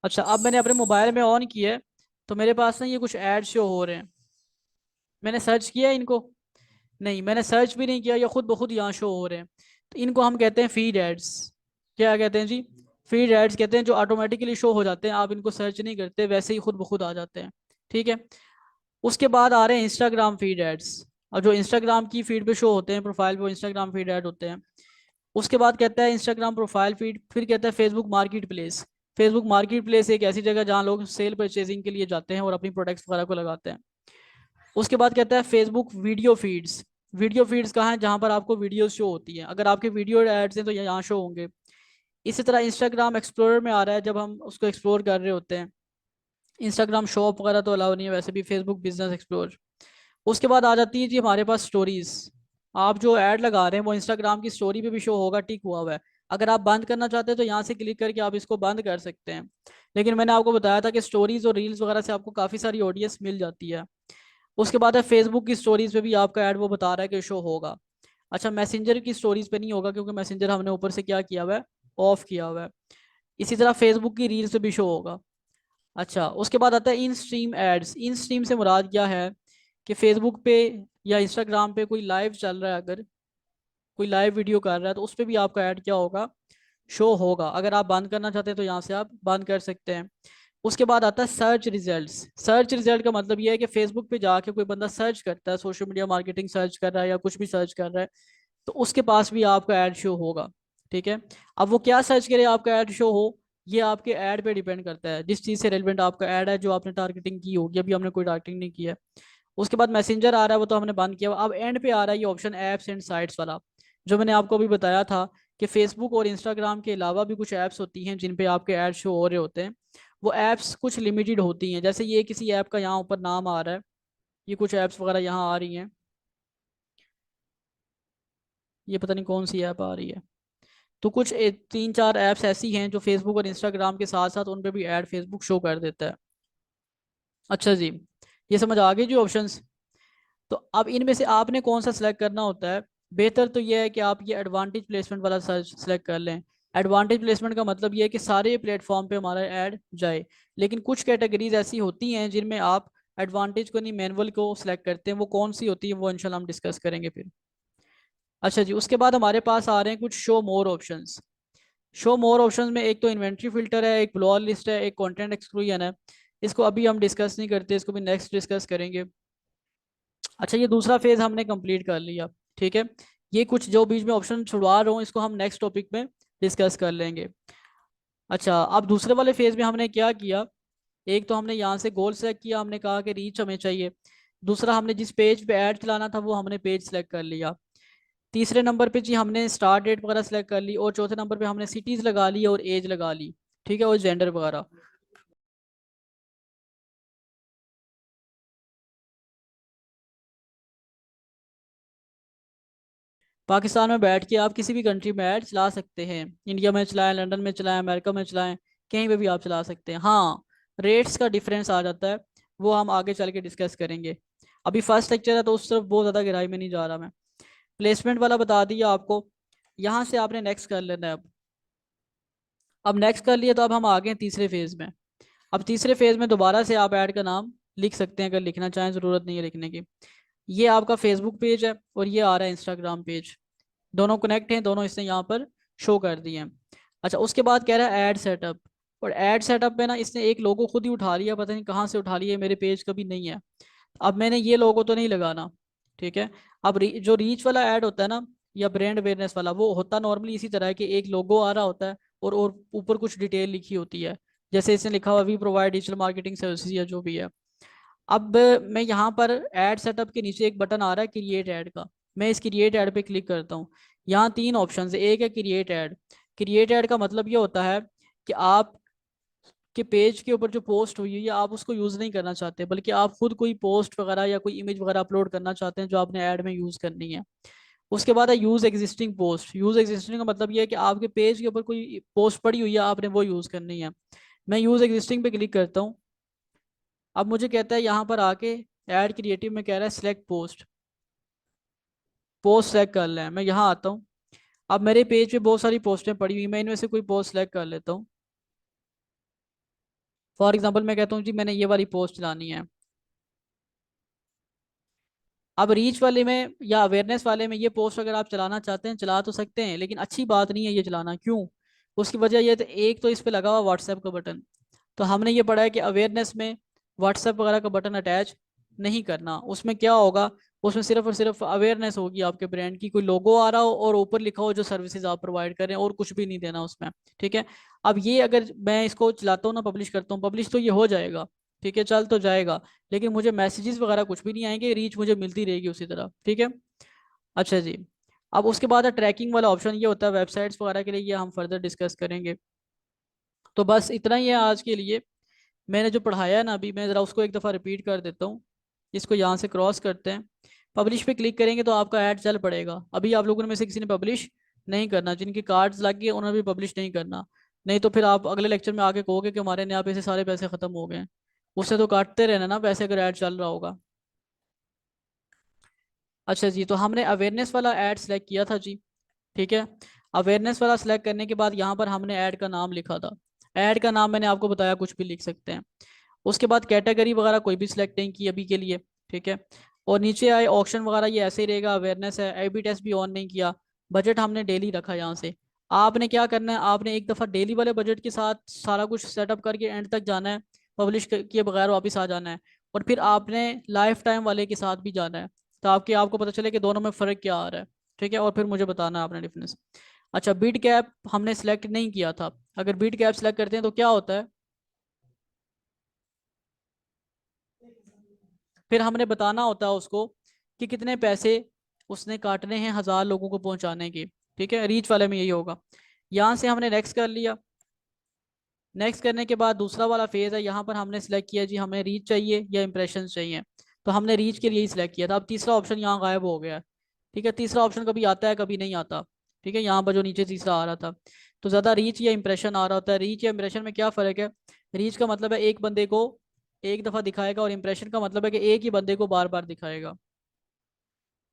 अच्छा, अब मैंने अपने मोबाइल में ऑन किया है, तो मेरे पास ना ये कुछ ऐड शो हो रहे हैं। मैंने सर्च किया है इनको? नहीं, मैंने सर्च भी नहीं किया, ये खुद ब खुद यहाँ शो हो रहे हैं। तो इनको हम कहते हैं फीड एड्स। क्या कहते हैं जी? फीड एड्स कहते हैं, जो ऑटोमेटिकली शो हो जाते हैं, आप इनको सर्च नहीं करते, वैसे ही खुद ब खुद आ जाते हैं। ठीक है। उसके बाद आ रहे हैं इंस्टाग्राम फीड एड्स। और जो इंस्टाग्राम की फीड पे शो होते हैं प्रोफाइल पे, वो इंस्टाग्राम फीड ऐड होते हैं। उसके बाद कहता है इंस्टाग्राम प्रोफाइल फीड, फिर कहता है Facebook market place. Facebook market place एक ऐसी जगह जहाँ लोग सेल परचेजिंग के लिए जाते हैं और अपनी प्रोडक्ट्स वगैरह को लगाते हैं। उसके बाद कहता है Facebook video feeds. Video feeds कहाँ है? जहाँ पर आपको वीडियोस शो होती हैं। अगर आपके वीडियो एड्स हैं तो ये यहाँ शो होंगे। इसी तरह इंस्टाग्राम एक्सप्लोरर में आ रहा है जब हम उसको एक्सप्लोर कर रहे होते हैं। इंस्टाग्राम शॉप वगैरह तो अलाउ नहीं है वैसे भी, फेसबुक बिजनेस एक्सप्लोर। उसके बाद आ जाती है जी हमारे पास स्टोरीज। आप जो ऐड लगा रहे हैं वो इंस्टाग्राम की स्टोरी पे भी शो होगा, टिक हुआ हुआ है। अगर आप बंद करना चाहते हैं तो यहाँ से क्लिक करके आप इसको बंद कर सकते हैं। लेकिन मैंने आपको बताया था कि स्टोरीज और रील्स वगैरह से आपको काफ़ी सारी ऑडियंस मिल जाती है। उसके बाद है फेसबुक की स्टोरीज पे भी आपका ऐड वो बता रहा है कि शो होगा। अच्छा, मैसेंजर की स्टोरीज पे नहीं होगा क्योंकि मैसेंजर हमने ऊपर से क्या किया हुआ है? ऑफ किया हुआ है। इसी तरह फेसबुक की रील्स पे भी शो होगा। अच्छा, उसके बाद आता है in stream ads. In stream से मुराद क्या है? कि फेसबुक पे या इंस्टाग्राम पे कोई लाइव चल रहा है, अगर कोई लाइव वीडियो कर रहा है तो उस पे भी आपका ऐड क्या होगा? शो होगा। अगर आप बंद करना चाहते हैं तो यहाँ से आप बंद कर सकते हैं। उसके बाद आता है सर्च रिजल्ट्स। सर्च रिजल्ट का मतलब ये है कि फेसबुक पे जाके कोई बंदा सर्च करता है, सोशल मीडिया मार्केटिंग सर्च कर रहा है या कुछ भी सर्च कर रहा है, तो उसके पास भी आपका ऐड शो होगा। ठीक है। अब वो क्या सर्च करे आपका ऐड शो हो, ये आपके ऐड पे डिपेंड करता है। जिस चीज़ से रेलिवेंट आपका ऐड है, जो आपने टारगेटिंग की होगी, अभी हमने कोई टारगेटिंग नहीं किया है। उसके बाद मैसेंजर आ रहा है, वो तो हमने बंद किया। अब एंड पे आ रहा है ये ऑप्शन ऐप्स एंड साइट्स वाला, जो मैंने आपको अभी बताया था कि फेसबुक और इंस्टाग्राम के अलावा भी कुछ ऐप्स होती हैं जिन पे आपके ऐड शो हो रहे होते हैं। वो ऐप्स कुछ लिमिटेड होती हैं, जैसे ये किसी ऐप का यहाँ ऊपर नाम आ रहा है, ये कुछ ऐप्स वगैरह यहाँ आ रही हैं। ये पता नहीं कौन सी ऐप आ रही है। तो कुछ तीन चार ऐप्स ऐसी हैं जो फेसबुक और इंस्टाग्राम के साथ साथ उन पे भी ऐड फेसबुक शो कर देता है। अच्छा जी, ये समझ आ गई जी ऑप्शंस। तो अब इनमें से आपने कौन सा सिलेक्ट करना होता है? बेहतर तो यह है कि आप ये एडवांटेज प्लेसमेंट वाला सर्च सिलेक्ट कर लें। एडवांटेज प्लेसमेंट का मतलब ये है कि सारे प्लेटफॉर्म पे हमारा ऐड जाए। लेकिन कुछ कैटेगरीज ऐसी होती हैं जिनमें आप एडवांटेज को नहीं, मैनुअल को सिलेक्ट करते हैं। वो कौन सी होती है वो इंशाल्लाह हम डिस्कस करेंगे फिर। अच्छा जी, उसके बाद हमारे पास आ रहे हैं कुछ show more options. Show more options में एक तो इन्वेंट्री फिल्टर है, एक ब्लॉर लिस्ट है, एक कंटेंट एक्सक्लूजन है। इसको अभी हम डिस्कस नहीं करते, इसको भी नेक्स्ट डिस्कस करेंगे। अच्छा, ये दूसरा फेज हमने कंप्लीट कर लिया। ठीक है। ये कुछ जो बीच में ऑप्शन छुड़वा रहा हूँ इसको हम नेक्स्ट टॉपिक में डिस्कस कर लेंगे। अच्छा, अब दूसरे वाले फेज में हमने क्या किया? एक तो हमने यहाँ से गोल सेलेक्ट किया, हमने कहा कि रीच हमें चाहिए। दूसरा, हमने जिस पेज पे ऐड चलाना था वो हमने पेज सेलेक्ट कर लिया। तीसरे नंबर पे जी हमने स्टार्ट डेट वगैरह सेलेक्ट कर ली, और चौथे नंबर पे हमने सिटीज लगा ली और एज लगा ली। ठीक है, और जेंडर वगैरह। पाकिस्तान में बैठ के आप किसी भी कंट्री में ऐड चला सकते हैं। इंडिया में चलाएं, लंदन में चलाएं, अमेरिका में चलाएं, कहीं पे भी आप चला सकते हैं। हाँ, रेट्स का डिफरेंस आ जाता है, वो हम आगे चल के डिस्कस करेंगे। अभी फर्स्ट लेक्चर है तो उस तरफ बहुत ज़्यादा गहराई में नहीं जा रहा मैं। प्लेसमेंट वाला बता दिया आपको। यहाँ से आपने नेक्स्ट कर लेना है अब। नेक्स्ट कर लिया तो अब हम आ गए हैं तीसरे फेज में। अब तीसरे फेज में दोबारा से आप ऐड का नाम लिख सकते हैं, अगर लिखना चाहें, ज़रूरत नहीं है लिखने की। ये आपका फेसबुक पेज है और ये आ रहा है इंस्टाग्राम पेज, दोनों कनेक्ट हैं, दोनों इसने यहाँ पर शो कर दिए हैं। अच्छा, उसके बाद कह रहा है ऐड सेटअप। और ऐड सेटअप में ना इसने एक लोगो खुद ही उठा लिया, पता नहीं कहाँ से उठा लिया, मेरे पेज का भी नहीं है। अब मैंने ये लोगो तो नहीं लगाना, ठीक है। अब जो रीच वाला ऐड होता है ना, या ब्रांड अवेयरनेस वाला, वो होता नॉर्मली इसी तरह है कि एक लोगो आ रहा होता है और ऊपर कुछ डिटेल लिखी होती है, जैसे इसने लिखा हुआ we provide digital marketing services या जो भी है। अब मैं यहाँ पर ऐड सेटअप के नीचे एक बटन आ रहा है क्रिएट ऐड का, मैं इस क्रिएट ऐड पे क्लिक करता हूँ। यहाँ तीन ऑप्शन है, एक है क्रिएट ऐड। क्रिएट ऐड का मतलब ये होता है कि आप के पेज के ऊपर जो पोस्ट हुई है या आप उसको यूज़ नहीं करना चाहते, बल्कि आप खुद कोई पोस्ट वगैरह या कोई इमेज वगैरह अपलोड करना चाहते हैं जो आपने ऐड में यूज़ करनी है। उसके बाद है use existing post. Use existing का मतलब ये है कि आपके पेज के ऊपर कोई पोस्ट पड़ी हुई है, आपने वो यूज़ करनी है। मैं यूज़ एग्जिस्टिंग पे क्लिक करता हूँ। अब मुझे कहता है यहाँ पर आके ऐड क्रिएटिव में कह रहा है सिलेक्ट पोस्ट, पोस्ट सेलेक्ट कर लें। मैं यहाँ आता हूँ। अब मेरे पेज पे बहुत सारी पोस्टें पड़ी हुई, मैं इनमें से कोई पोस्ट सेलेक्ट कर लेता हूँ। फॉर एग्जांपल मैं कहता हूँ जी मैंने ये वाली पोस्ट चलानी है। अब रीच वाले में या अवेयरनेस वाले में ये पोस्ट अगर आप चलाना चाहते हैं चला तो सकते हैं, लेकिन अच्छी बात नहीं है ये चलाना। क्यों? उसकी वजह ये तो एक तो इस पे लगा हुआ व्हाट्सएप का बटन, तो हमने ये पढ़ा है कि अवेयरनेस में व्हाट्सएप वगैरह का बटन अटैच नहीं करना। उसमें क्या होगा, उसमें सिर्फ और सिर्फ अवेयरनेस होगी आपके ब्रांड की, कोई लोगो आ रहा हो और ऊपर लिखा हो जो सर्विसेज आप प्रोवाइड कर रहे हैं, और कुछ भी नहीं देना उसमें, ठीक है। अब ये अगर मैं इसको चलाता हूँ ना, पब्लिश करता हूँ, पब्लिश तो ये हो जाएगा, ठीक है, चल तो जाएगा, लेकिन मुझे मैसेजेस वगैरह कुछ भी नहीं आएंगे, रीच मुझे मिलती रहेगी उसी तरह, ठीक है। अच्छा जी। अब उसके बाद ट्रैकिंग वाला ऑप्शन ये होता है वेबसाइट्स वगैरह के लिए, ये हम फर्दर डिस्कस करेंगे। तो बस इतना ही है आज के लिए। मैंने जो पढ़ाया है ना अभी, मैं ज़रा उसको एक दफ़ा रिपीट कर देता हूँ। इसको यहाँ से क्रॉस करते हैं, पब्लिश पे क्लिक करेंगे तो आपका ऐड चल पड़ेगा। अभी आप लोगों में से किसी ने पब्लिश नहीं करना, जिनके कार्ड्स लग गए उन्होंने भी पब्लिश नहीं करना, नहीं तो फिर आप अगले लेक्चर में आके कहोगे कि हमारे नया पैसे सारे पैसे ख़त्म हो गए हैं। उससे तो काटते रहना ना पैसे अगर ऐड चल रहा होगा। अच्छा जी, तो हमने अवेयरनेस वाला ऐड सेलेक्ट किया था जी, ठीक है। अवेयरनेस वाला सिलेक्ट करने के बाद यहाँ पर हमने ऐड का नाम लिखा था। ऐड का नाम मैंने आपको बताया कुछ भी लिख सकते हैं। उसके बाद कैटेगरी वगैरह कोई भी सिलेक्ट नहीं की अभी के लिए, ठीक है। और नीचे आए ऑप्शन वगैरह ये ऐसे ही रहेगा, अवेयरनेस है, ए बी टेस्ट भी ऑन नहीं किया। बजट हमने डेली रखा यहाँ से। आपने क्या करना है, आपने एक दफ़ा डेली वाले बजट के साथ सारा कुछ सेटअप करके एंड तक जाना है, पब्लिश किए बगैर वापस आ जाना है। और फिर आपने लाइफ टाइम वाले के साथ भी जाना है, तो आपको पता चले कि दोनों में फ़र्क क्या आ रहा है, ठीक है। और फिर मुझे बताना है आपने डिफरेंस। अच्छा, बीट कैप हमने सेलेक्ट नहीं किया था। अगर बीट कैप सेलेक्ट करते हैं तो क्या होता है, फिर हमने बताना होता है उसको कि कितने पैसे उसने काटने हैं 1000 लोगों को पहुंचाने के, ठीक है। रीच वाले में यही होगा। यहाँ से हमने नेक्स्ट कर लिया। नेक्स्ट करने के बाद दूसरा वाला फेज है, यहाँ पर हमने सेलेक्ट किया जी हमें रीच चाहिए या इंप्रेशन चाहिए, तो हमने रीच के लिए ही सिलेक्ट किया था। अब तीसरा ऑप्शन यहाँ गायब हो गया है, ठीक है। तीसरा ऑप्शन कभी आता है कभी नहीं आता, ठीक है। यहाँ पर जो नीचे तीसरा आ रहा था, तो ज़्यादा रीच या इंप्रेशन आ रहा होता है। रीच या इंप्रेशन में क्या फ़र्क है, रीच का मतलब है एक बंदे को एक दफ़ा दिखाएगा, और इंप्रेशन का मतलब है कि एक ही बंदे को बार बार दिखाएगा।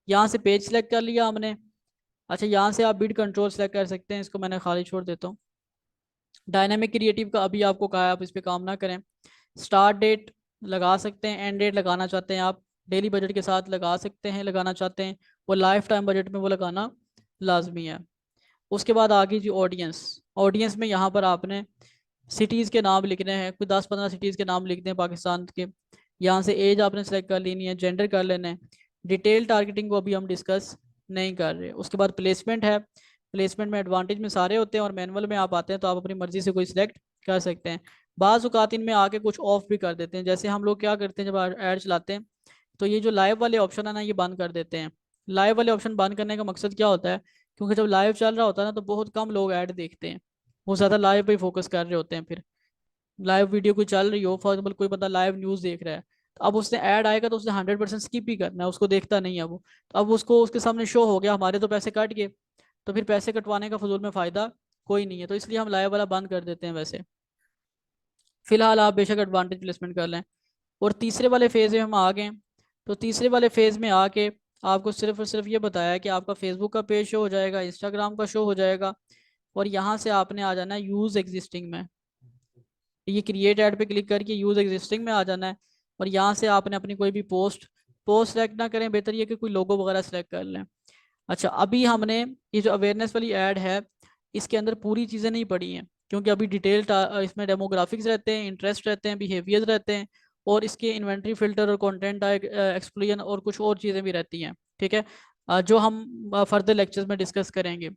यहाँ से पेज सेलेक्ट कर लिया हमने। अच्छा, यहाँ से आप बिड कंट्रोल सेलेक्ट कर सकते हैं, इसको मैंने खाली छोड़ देता हूँ। डायनामिक क्रिएटिव का अभी आपको कहा है आप इस पर काम ना करें। स्टार्ट डेट लगा सकते हैं, एंड डेट लगाना चाहते हैं आप, डेली बजट के साथ लगा सकते हैं, लगाना चाहते हैं, वो लाइफ टाइम बजट में वो लगाना लाजमी है। उसके बाद आगे जी ऑडियंस। ऑडियंस में यहाँ पर आपने सिटीज़ के नाम लिखने हैं, कोई 10-15 सिटीज़ के नाम लिखने हैं पाकिस्तान के। यहाँ से एज आपने सेलेक्ट कर लेनी है, जेंडर कर लेना है। डिटेल टारगेटिंग को अभी हम डिस्कस नहीं कर रहे। उसके बाद प्लेसमेंट है। प्लेसमेंट में एडवांटेज में सारे होते हैं और मैनुअल में आप आते हैं तो आप अपनी मर्जी से कोई सिलेक्ट कर सकते हैं। बाज़ औक़ात इनमें आके कुछ ऑफ भी कर देते हैं, जैसे हम लोग क्या करते हैं जब ऐड चलाते हैं तो ये जो लाइव वाले ऑप्शन है ना ये बंद कर देते हैं। लाइव वाले ऑप्शन बंद करने का मकसद क्या होता है, क्योंकि जब लाइव चल रहा होता है ना तो बहुत कम लोग ऐड देखते हैं, वो ज़्यादा लाइव पे ही फोकस कर रहे होते हैं। फिर लाइव वीडियो कोई चल रही हो, फॉर एग्जाम्पल कोई बंदा लाइव न्यूज़ देख रहा है, तो अब उसने ऐड आएगा तो उसने 100% स्किप ही करना है, उसको देखता नहीं है वो। तो अब उसको उसके सामने शो हो गया हमारे तो पैसे कट गए, तो फिर पैसे कटवाने का फजूल में फ़ायदा कोई नहीं है, तो इसलिए हम लाइव वाला बंद कर देते हैं वैसे। फिलहाल आप बेशक एडवांटेज प्लेसमेंट कर लें। और तीसरे वाले फेज़ में हम आ गए। तो तीसरे वाले फेज़ में आके आपको सिर्फ और सिर्फ ये बताया कि आपका फेसबुक का पेज शो हो जाएगा, इंस्टाग्राम का शो हो जाएगा, और यहाँ से आपने आ जाना है यूज़ एग्जिस्टिंग में। ये क्रिएट ऐड पे क्लिक करके यूज एग्जिस्टिंग में आ जाना है, और यहाँ से आपने अपनी कोई भी पोस्ट पोस्ट सेलेक्ट ना करें, बेहतर ये कि कोई लोगो वगैरह सेलेक्ट कर लें। अच्छा, अभी हमने ये जो अवेयरनेस वाली ऐड है, इसके अंदर पूरी चीज़ें नहीं पढ़ी हैं, क्योंकि अभी डिटेल इसमें डेमोग्राफिक्स रहते हैं, इंटरेस्ट रहते हैं, बिहेवियर्स रहते हैं, और इसके इन्वेंट्री फिल्टर और कंटेंट एक्सप्लेन और कुछ और चीज़ें भी रहती हैं। ठीक है, जो हम फर्दर लेक्चर्स में डिस्कस करेंगे।